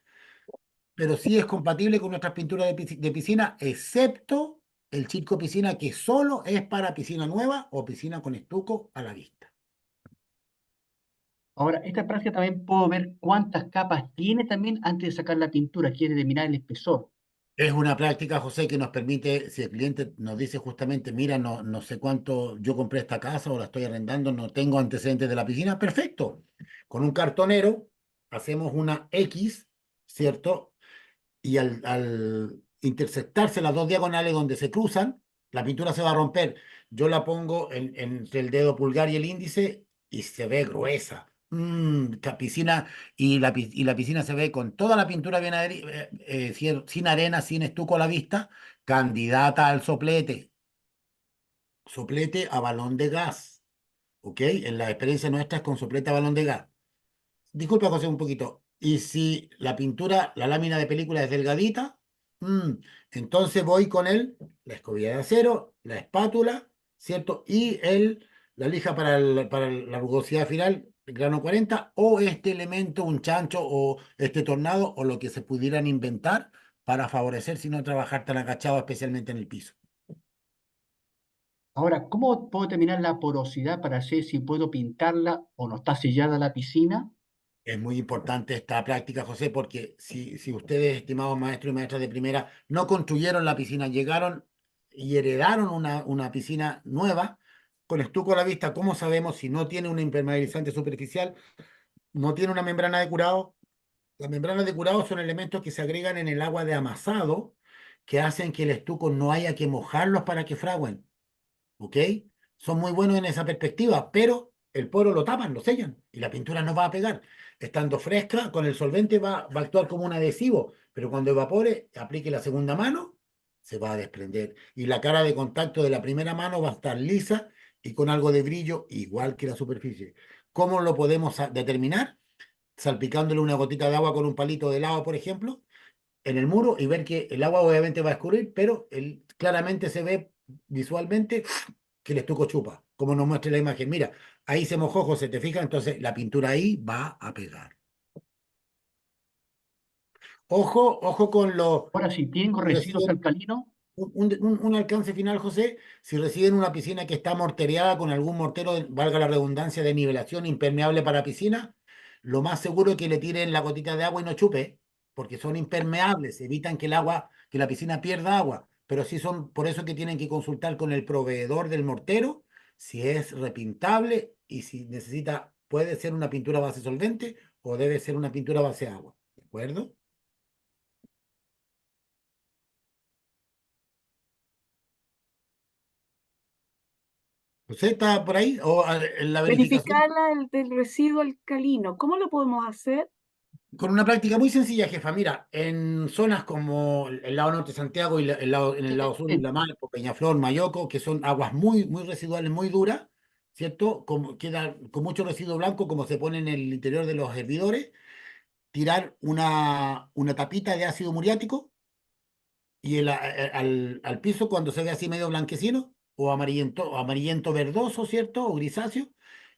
pero sí es compatible con nuestras pinturas de piscina, excepto el Chico Piscina, que solo es para piscina nueva o piscina con estuco a la vista. Ahora, esta práctica también puedo ver cuántas capas tiene también antes de sacar la pintura, quiere determinar el espesor. Es una práctica, José, que nos permite, si el cliente nos dice justamente, mira, no sé cuánto, yo compré esta casa o la estoy arrendando, no tengo antecedentes de la piscina, perfecto. Con un cartonero hacemos una X, ¿cierto? Y al intersectarse las dos diagonales donde se cruzan, la pintura se va a romper. Yo la pongo entre el dedo pulgar y el índice y se ve gruesa. Piscina, y la piscina se ve con toda la pintura bien sin arena, sin estuco a la vista, candidata al soplete. Soplete a balón de gas. ¿Ok? En la experiencia nuestra es con soplete a balón de gas. Disculpa, José, un poquito. Y si la pintura, la lámina de película es delgadita, mm, entonces voy con la escobilla de acero, la espátula, ¿cierto? Y la lija para la rugosidad final, el grano 40, o este elemento, un chancho o este tornado, o lo que se pudieran inventar para favorecer, si no trabajar tan agachado, especialmente en el piso. Ahora, ¿cómo puedo determinar la porosidad para saber si puedo pintarla o no está sellada la piscina? Es muy importante esta práctica, José, porque si ustedes, estimados maestros y maestras de primera, no construyeron la piscina, llegaron y heredaron una piscina nueva, con estuco a la vista, ¿cómo sabemos si no tiene un impermeabilizante superficial, no tiene una membrana de curado? Las membranas de curado son elementos que se agregan en el agua de amasado que hacen que el estuco no haya que mojarlos para que fragüen. ¿Ok? Son muy buenos en esa perspectiva, pero el poro lo tapan, lo sellan y la pintura no va a pegar. Estando fresca, con el solvente va a actuar como un adhesivo, pero cuando evapore, aplique la segunda mano, se va a desprender. Y la cara de contacto de la primera mano va a estar lisa y con algo de brillo, igual que la superficie. ¿Cómo lo podemos determinar? Salpicándole una gotita de agua con un palito de lava, por ejemplo, en el muro y ver que el agua obviamente va a escurrir, pero claramente se ve visualmente que el estuco chupa, como nos muestra la imagen. Mira, ahí se mojó, José, ¿te fijas? Entonces la pintura ahí va a pegar. Ojo, ojo con los... Ahora, si tengo si residuos reciben alcalinos, un alcance final, José, si reciben una piscina que está mortereada con algún mortero, valga la redundancia, de nivelación impermeable para piscina, lo más seguro es que le tiren la gotita de agua y no chupe, porque son impermeables, evitan que el agua, que la piscina pierda agua, pero sí son, por eso que tienen que consultar con el proveedor del mortero si es repintable y si necesita, puede ser una pintura base solvente o debe ser una pintura base agua, ¿de acuerdo? ¿Usted está por ahí? ¿O en la verificación? Verificar el del residuo alcalino. ¿Cómo lo podemos hacer? Con una práctica muy sencilla, jefa. Mira, en zonas como el lado norte de Santiago y en el sí, lado sur, sí, Isla Maipo, Peñaflor, Mayoco, que son aguas muy, muy residuales, muy duras, ¿cierto? Como queda con mucho residuo blanco, como se pone en el interior de los hervidores, tirar una tapita de ácido muriático y al piso cuando se ve así medio blanquecino o amarillento verdoso, ¿cierto? O grisáceo,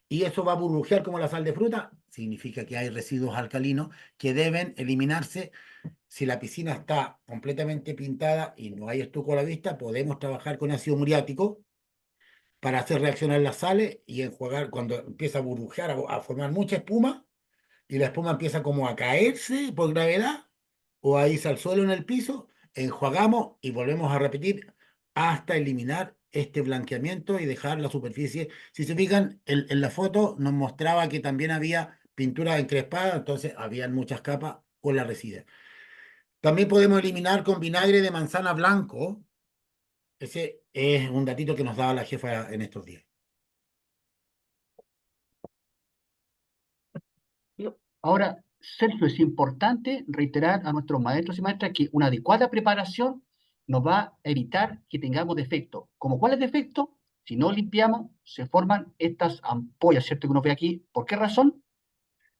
y eso va a burbujear como la sal de fruta, significa que hay residuos alcalinos que deben eliminarse. Si la piscina está completamente pintada y no hay estuco a la vista, podemos trabajar con ácido muriático para hacer reaccionar las sales y enjuagar cuando empieza a burbujear, a formar mucha espuma y la espuma empieza como a caerse por gravedad o a irse al suelo en el piso, enjuagamos y volvemos a repetir hasta eliminar este blanqueamiento y dejar la superficie. Si se fijan, en la foto nos mostraba que también había pintura encrespada, entonces habían muchas capas con la resina. También podemos eliminar con vinagre de manzana blanco. Ese es un datito que nos daba la jefa en estos días. ahora, Sergio, es importante reiterar a nuestros maestros y maestras que una adecuada preparación nos va a evitar que tengamos defectos. ¿Como cuáles defectos? Si no limpiamos, se forman estas ampollas, ¿cierto? Que uno ve aquí. ¿Por qué razón?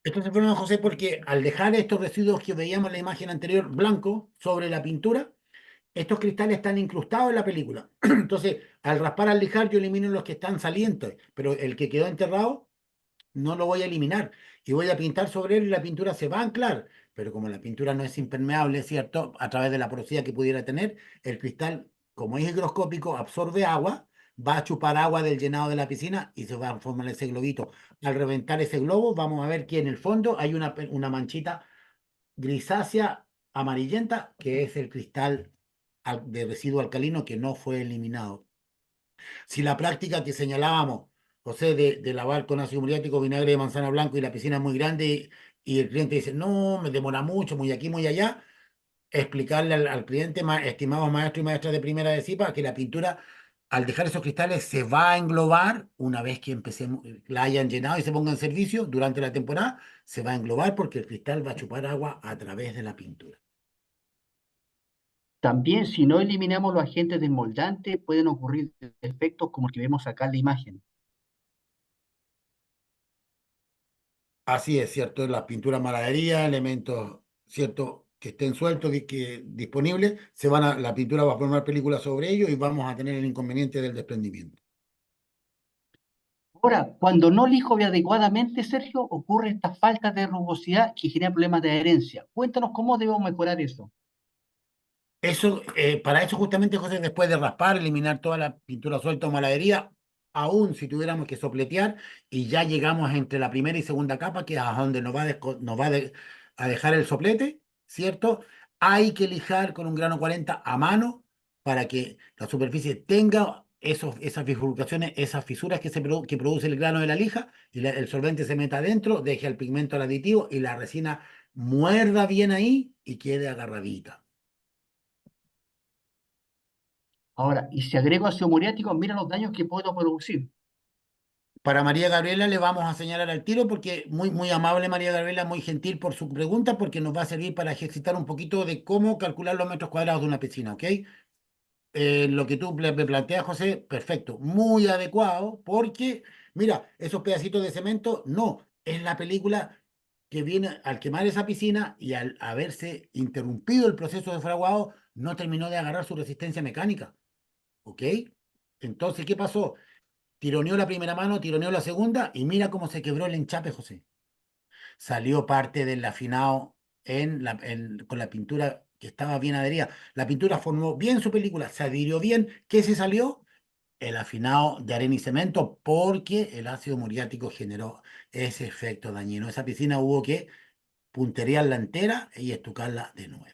Esto se forma, José, porque al dejar estos residuos que veíamos en la imagen anterior blanco sobre la pintura, estos cristales están incrustados en la película. Entonces, al raspar al lijar, yo elimino los que están salientes, pero el que quedó enterrado no lo voy a eliminar. Y voy a pintar sobre él y la pintura se va a anclar. Pero como la pintura no es impermeable, ¿cierto? A través de la porosidad que pudiera tener, el cristal, como es higroscópico, absorbe agua, va a chupar agua del llenado de la piscina y se va a formar ese globito. Al reventar ese globo, vamos a ver que en el fondo hay una manchita grisácea amarillenta, que es el cristal de residuo alcalino que no fue eliminado. Si la práctica que señalábamos, José, de lavar con ácido muriático, vinagre de manzana blanco y la piscina es muy grande y el cliente dice, no, me demora mucho, muy aquí, muy allá, explicarle al cliente, estimados maestros y maestras de primera de CIPA, que la pintura, al dejar esos cristales, se va a englobar una vez que empecemos, la hayan llenado y se ponga en servicio durante la temporada, se va a englobar porque el cristal va a chupar agua a través de la pintura. También, si no eliminamos los agentes desmoldantes, pueden ocurrir efectos como el que vemos acá en la imagen. Así es, cierto, las pinturas maladería, elementos, cierto, que estén sueltos, que disponibles, la pintura va a formar película sobre ello y vamos a tener el inconveniente del desprendimiento. Ahora, cuando no lijo adecuadamente, Sergio, ocurre esta falta de rugosidad que genera problemas de adherencia. Cuéntanos cómo debemos mejorar eso. Eso, para eso justamente, José, después de raspar, eliminar toda la pintura suelta o maladería, aún si tuviéramos que sopletear y ya llegamos entre la primera y segunda capa, que es a donde a dejar el soplete, ¿cierto? Hay que lijar con un grano 40 a mano para que la superficie tenga esas bifurcaciones, esas fisuras que produce el grano de la lija, y el solvente se meta adentro, deje el pigmento al aditivo y la resina muerda bien ahí y quede agarradita. Ahora, y si agrego ácido muriático, mira los daños que puedo producir. Para María Gabriela le vamos a señalar al tiro porque muy, muy amable María Gabriela, muy gentil por su pregunta porque nos va a servir para ejercitar un poquito de cómo calcular los metros cuadrados de una piscina, ¿ok? Lo que tú me planteas, José, perfecto, muy adecuado porque, mira, esos pedacitos de cemento, no, es la película que viene al quemar esa piscina y al haberse interrumpido el proceso de fraguado, no terminó de agarrar su resistencia mecánica, ¿ok? Entonces, ¿qué pasó? Tironeó la primera mano, tironeó la segunda y mira cómo se quebró el enchape, José. Salió parte del afinado con la pintura que estaba bien adherida. La pintura formó bien su película, se adhirió bien. ¿Qué se salió? El afinado de arena y cemento porque el ácido muriático generó ese efecto dañino. Esa piscina hubo que punterearla entera y estucarla de nuevo.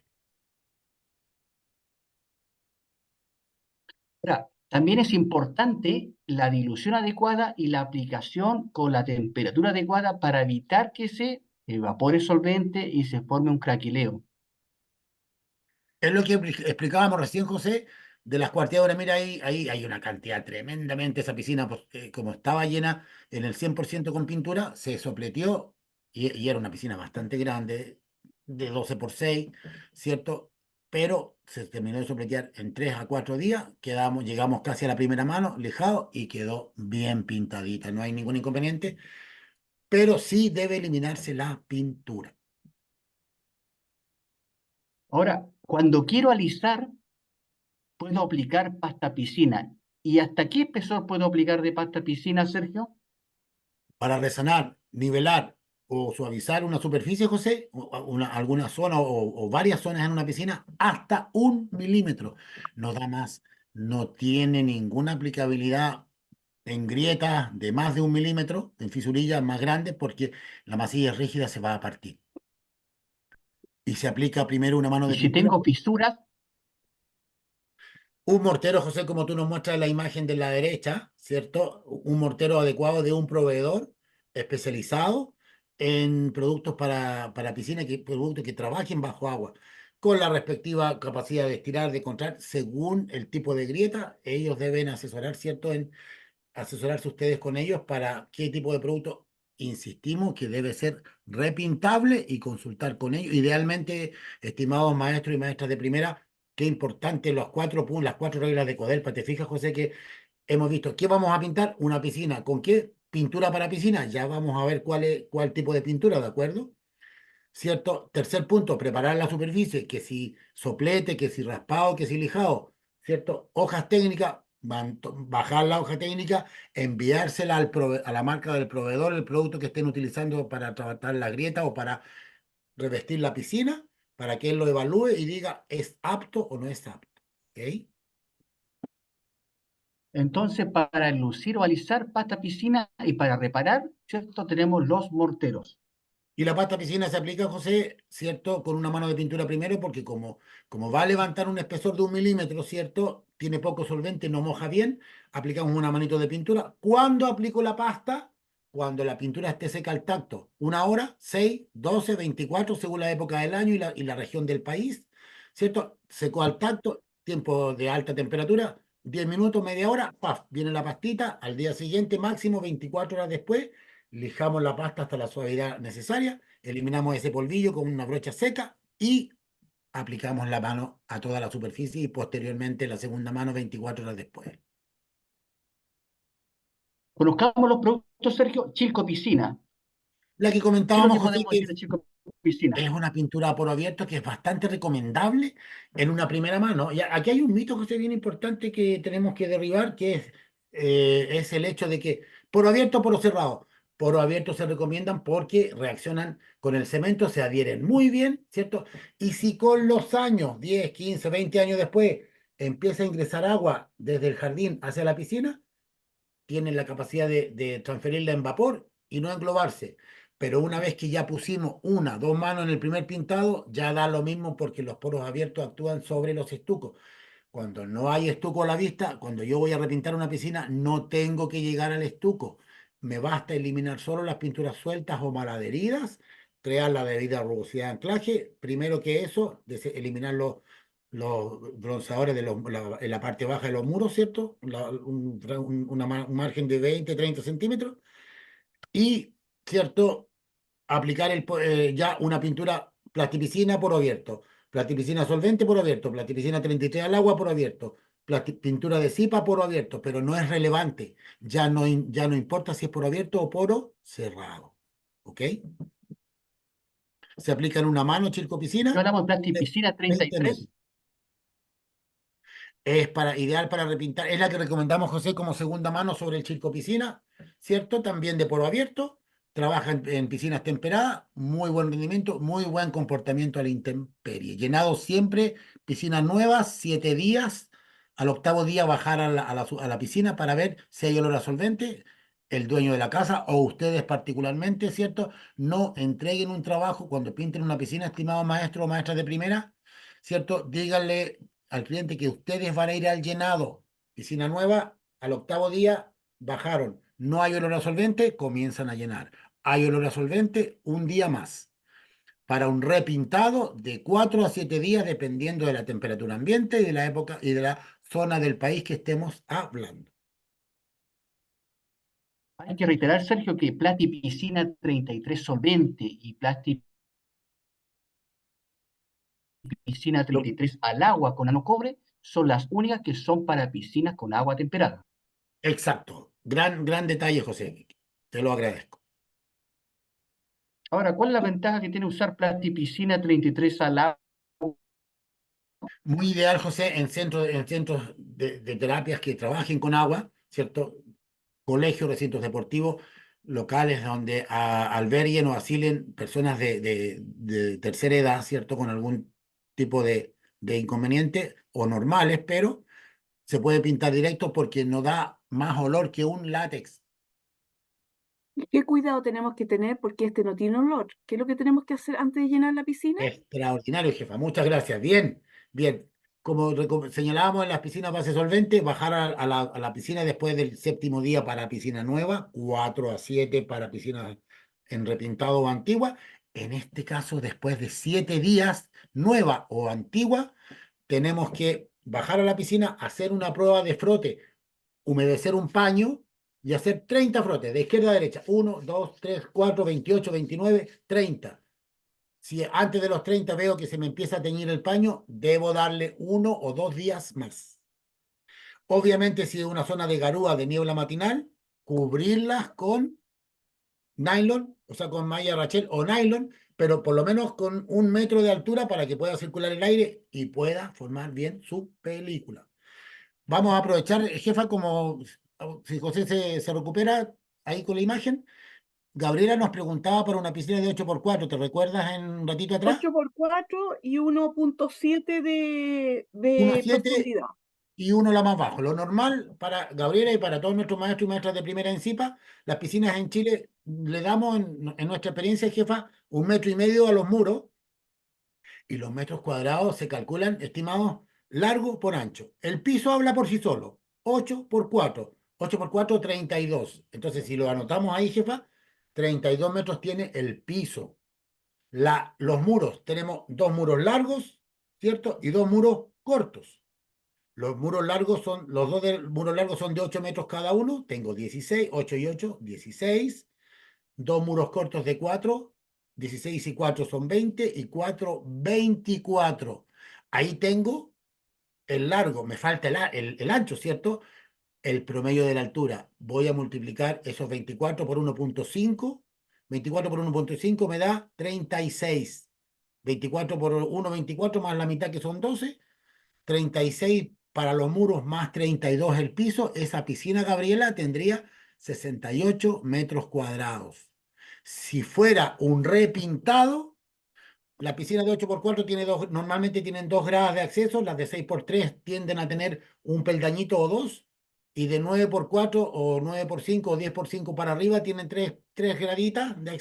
Ahora, también es importante la dilución adecuada y la aplicación con la temperatura adecuada para evitar que se evapore el solvente y se forme un craquileo. Es lo que explicábamos recién, José, de las cuarteadoras. Mira, ahí hay una cantidad tremendamente. Esa piscina, pues, como estaba llena en el 100% con pintura, se sopleteó y era una piscina bastante grande, de 12 por 6, ¿cierto? Pero se terminó de sopletear en 3 a 4 días. Llegamos casi a la primera mano, lijado, y quedó bien pintadita. No hay ningún inconveniente, pero sí debe eliminarse la pintura. Ahora, cuando quiero alisar, puedo aplicar pasta piscina. ¿Y hasta qué espesor puedo aplicar de pasta piscina, Sergio? Para resanar, nivelar o suavizar una superficie, José, alguna zona o varias zonas en una piscina, hasta 1 milímetro. No da más. No tiene ninguna aplicabilidad en grietas de más de 1 milímetro, en fisurillas más grandes, porque la masilla rígida se va a partir. Y se aplica primero una mano Y de si pintura. tengo fisuras, Un mortero, José, como tú nos muestras en la imagen de la derecha, ¿cierto? Un mortero adecuado de un proveedor especializado en productos para piscina, productos que trabajen bajo agua, con la respectiva capacidad de estirar, de contraer, según el tipo de grieta, ellos deben asesorar, ¿cierto? En asesorarse ustedes con ellos para qué tipo de producto. Insistimos que debe ser repintable y consultar con ellos. Idealmente, estimados maestros y maestras de primera, qué importante las 4 reglas de Codelpa. ¿Te fijas, José, que hemos visto qué vamos a pintar? Una piscina. ¿Con qué? Pintura para piscina. Ya vamos a ver cuál tipo de pintura, ¿de acuerdo? ¿Cierto? Tercer punto, preparar la superficie, que si soplete, que si raspado, que si lijado, ¿cierto? Hojas técnicas, bajar la hoja técnica, enviársela a la marca del proveedor, el producto que estén utilizando para tratar la grieta o para revestir la piscina, para que él lo evalúe y diga es apto o no es apto. ¿Ok? entonces para enlucir o alisar pasta piscina y para reparar, ¿cierto? Tenemos los morteros. Y la pasta piscina se aplica, José, ¿cierto? Con una mano de pintura primero, porque como va a levantar un espesor de 1 milímetro, ¿cierto? Tiene poco solvente, no moja bien. Aplicamos una manito de pintura. ¿Cuándo aplico la pasta? Cuando la pintura esté seca al tacto. 1 hora, 6, 12, 24, según la época del año y la región del país, ¿cierto? Secó al tacto, tiempo de alta temperatura, 10 minutos, media hora, ¡paf! Viene la pastita. Al día siguiente, máximo 24 horas después lijamos la pasta hasta la suavidad necesaria, eliminamos ese polvillo con una brocha seca y aplicamos la mano a toda la superficie y posteriormente la segunda mano 24 horas después. Conozcamos los productos, Sergio. Chilco Piscina. La que ¿Qué es lo comentábamos, que José, podemos que decir de Chilco Piscina? es una pintura a poro abierto que es bastante recomendable en una primera mano. Y aquí hay un mito, José, bien importante que tenemos que derribar, que es el hecho de que poro abierto, poro cerrado. Poro abierto se recomiendan porque reaccionan con el cemento, se adhieren muy bien, ¿cierto? Y si con los años, 10, 15, 20 años después, empieza a ingresar agua desde el jardín hacia la piscina, tienen la capacidad de transferirla en vapor y no englobarse. Pero una vez que ya pusimos una, dos manos en el primer pintado, ya da lo mismo porque los poros abiertos actúan sobre los estucos. Cuando no hay estuco a la vista, cuando yo voy a repintar una piscina, no tengo que llegar al estuco. Me basta eliminar solo las pinturas sueltas o mal adheridas, crear la debida rugosidad de anclaje. Primero que eso, eliminar los bronceadores en la parte baja de los muros, ¿cierto? Un margen de 20, 30 centímetros. Y, ¿cierto? Aplicar ya una pintura plasticina por abierto, plasticina solvente por abierto, plasticina 33 al agua por abierto, pintura de cipa por abierto, pero no es relevante. Ya no importa si es por abierto o poro cerrado. ¿Ok? Se aplica en una mano Yo piscina hablamos de de Plasticina 20 metros. 33. Es ideal para repintar. Es la que recomendamos, José, como segunda mano sobre el piscina, ¿cierto? También de poro abierto. Trabaja en piscinas temperadas, muy buen rendimiento, muy buen comportamiento a la intemperie. Llenado siempre, piscinas nuevas, 7 días. Al octavo día bajar a la piscina para ver si hay olor a solvente. El dueño de la casa o ustedes particularmente, ¿cierto? No entreguen un trabajo cuando pinten una piscina, estimado maestro o maestra de primera, ¿cierto? Díganle al cliente que ustedes van a ir al llenado, piscina nueva, al octavo día bajaron, no hay olor a solvente, comienzan a llenar. Hay olor a solvente, un día más. Para un repintado de 4 a 7 días, dependiendo de la temperatura ambiente y de la época y de la zona del país que estemos hablando. Hay que reiterar, Sergio, que Plasticina 33 solvente y Plasticina Lo- 33 al agua con nanocobre son las únicas que son para piscinas con agua temperada. exacto. Gran detalle, José. Te lo agradezco. Ahora, ¿cuál es la ventaja que tiene usar Plasticina 33 al agua? Muy ideal, José, en centros de terapias que trabajen con agua, ¿cierto? Colegios, recintos deportivos, locales donde alberguen o asilen personas de tercera edad, ¿cierto? Con algún tipo de inconveniente o normales, pero se puede pintar directo porque no da más olor que un látex. ¿Qué cuidado tenemos que tener? Porque este no tiene olor. ¿Qué es lo que tenemos que hacer antes de llenar la piscina? Extraordinario, jefa. Muchas gracias. Bien, bien. Como señalábamos en las piscinas base solvente, bajar a la piscina después del séptimo día para piscina nueva, 4 a 7 para piscinas en repintado o antigua. En este caso, después de 7 días, nueva o antigua, tenemos que bajar a la piscina, hacer una prueba de frote, humedecer un paño y hacer 30 frotes de izquierda a derecha. 1, 2, 3, 4, 28, 29, 30. Si antes de los 30 veo que se me empieza a teñir el paño, debo darle 1 o 2 días más. Obviamente, si es una zona de garúa de niebla matinal, cubrirlas con nylon, o sea, con malla rachel o nylon, pero por lo menos con 1 metro de altura para que pueda circular el aire y pueda formar bien su película. Vamos a aprovechar, jefa, como si José se recupera ahí con la imagen. Gabriela nos preguntaba por una piscina de 8x4, ¿te recuerdas en un ratito atrás? 8x4 y 1.7 Una de 7 profundidad. y uno la más bajo. Lo normal para Gabriela y para todos nuestros maestros y maestras de primera en CIPA, las piscinas en Chile le damos en nuestra experiencia, jefa, 1,5 metros a los muros y los metros cuadrados se calculan estimados largo por ancho. El piso habla por sí solo, 8x4, 8x4, 32. Entonces, si lo anotamos ahí, jefa, 32 metros tiene el piso. Los muros, tenemos 2 muros largos, ¿cierto? Y 2 muros cortos. Los muros largos son, los dos muros largos son de 8 metros cada uno. Tengo 16, 8 y 8, 16. 2 muros cortos de 4, 16 y 4 son 20 y 4, 24. Ahí tengo el largo, me falta el ancho, ¿cierto? El promedio de la altura. Voy a multiplicar esos 24 por 1,5. 24 por 1,5 me da 36. 24 por 1,24 más la mitad que son 12. 36 para los muros más 32 el piso. Esa piscina, Gabriela, tendría 68 metros cuadrados. Si fuera un repintado, la piscina de 8x4 normalmente tienen 2 gradas de acceso, las de 6x3 tienden a tener un peldañito o dos. y de 9 por 4 o 9 por 5 o 10 por 5 para arriba tienen tres graditas de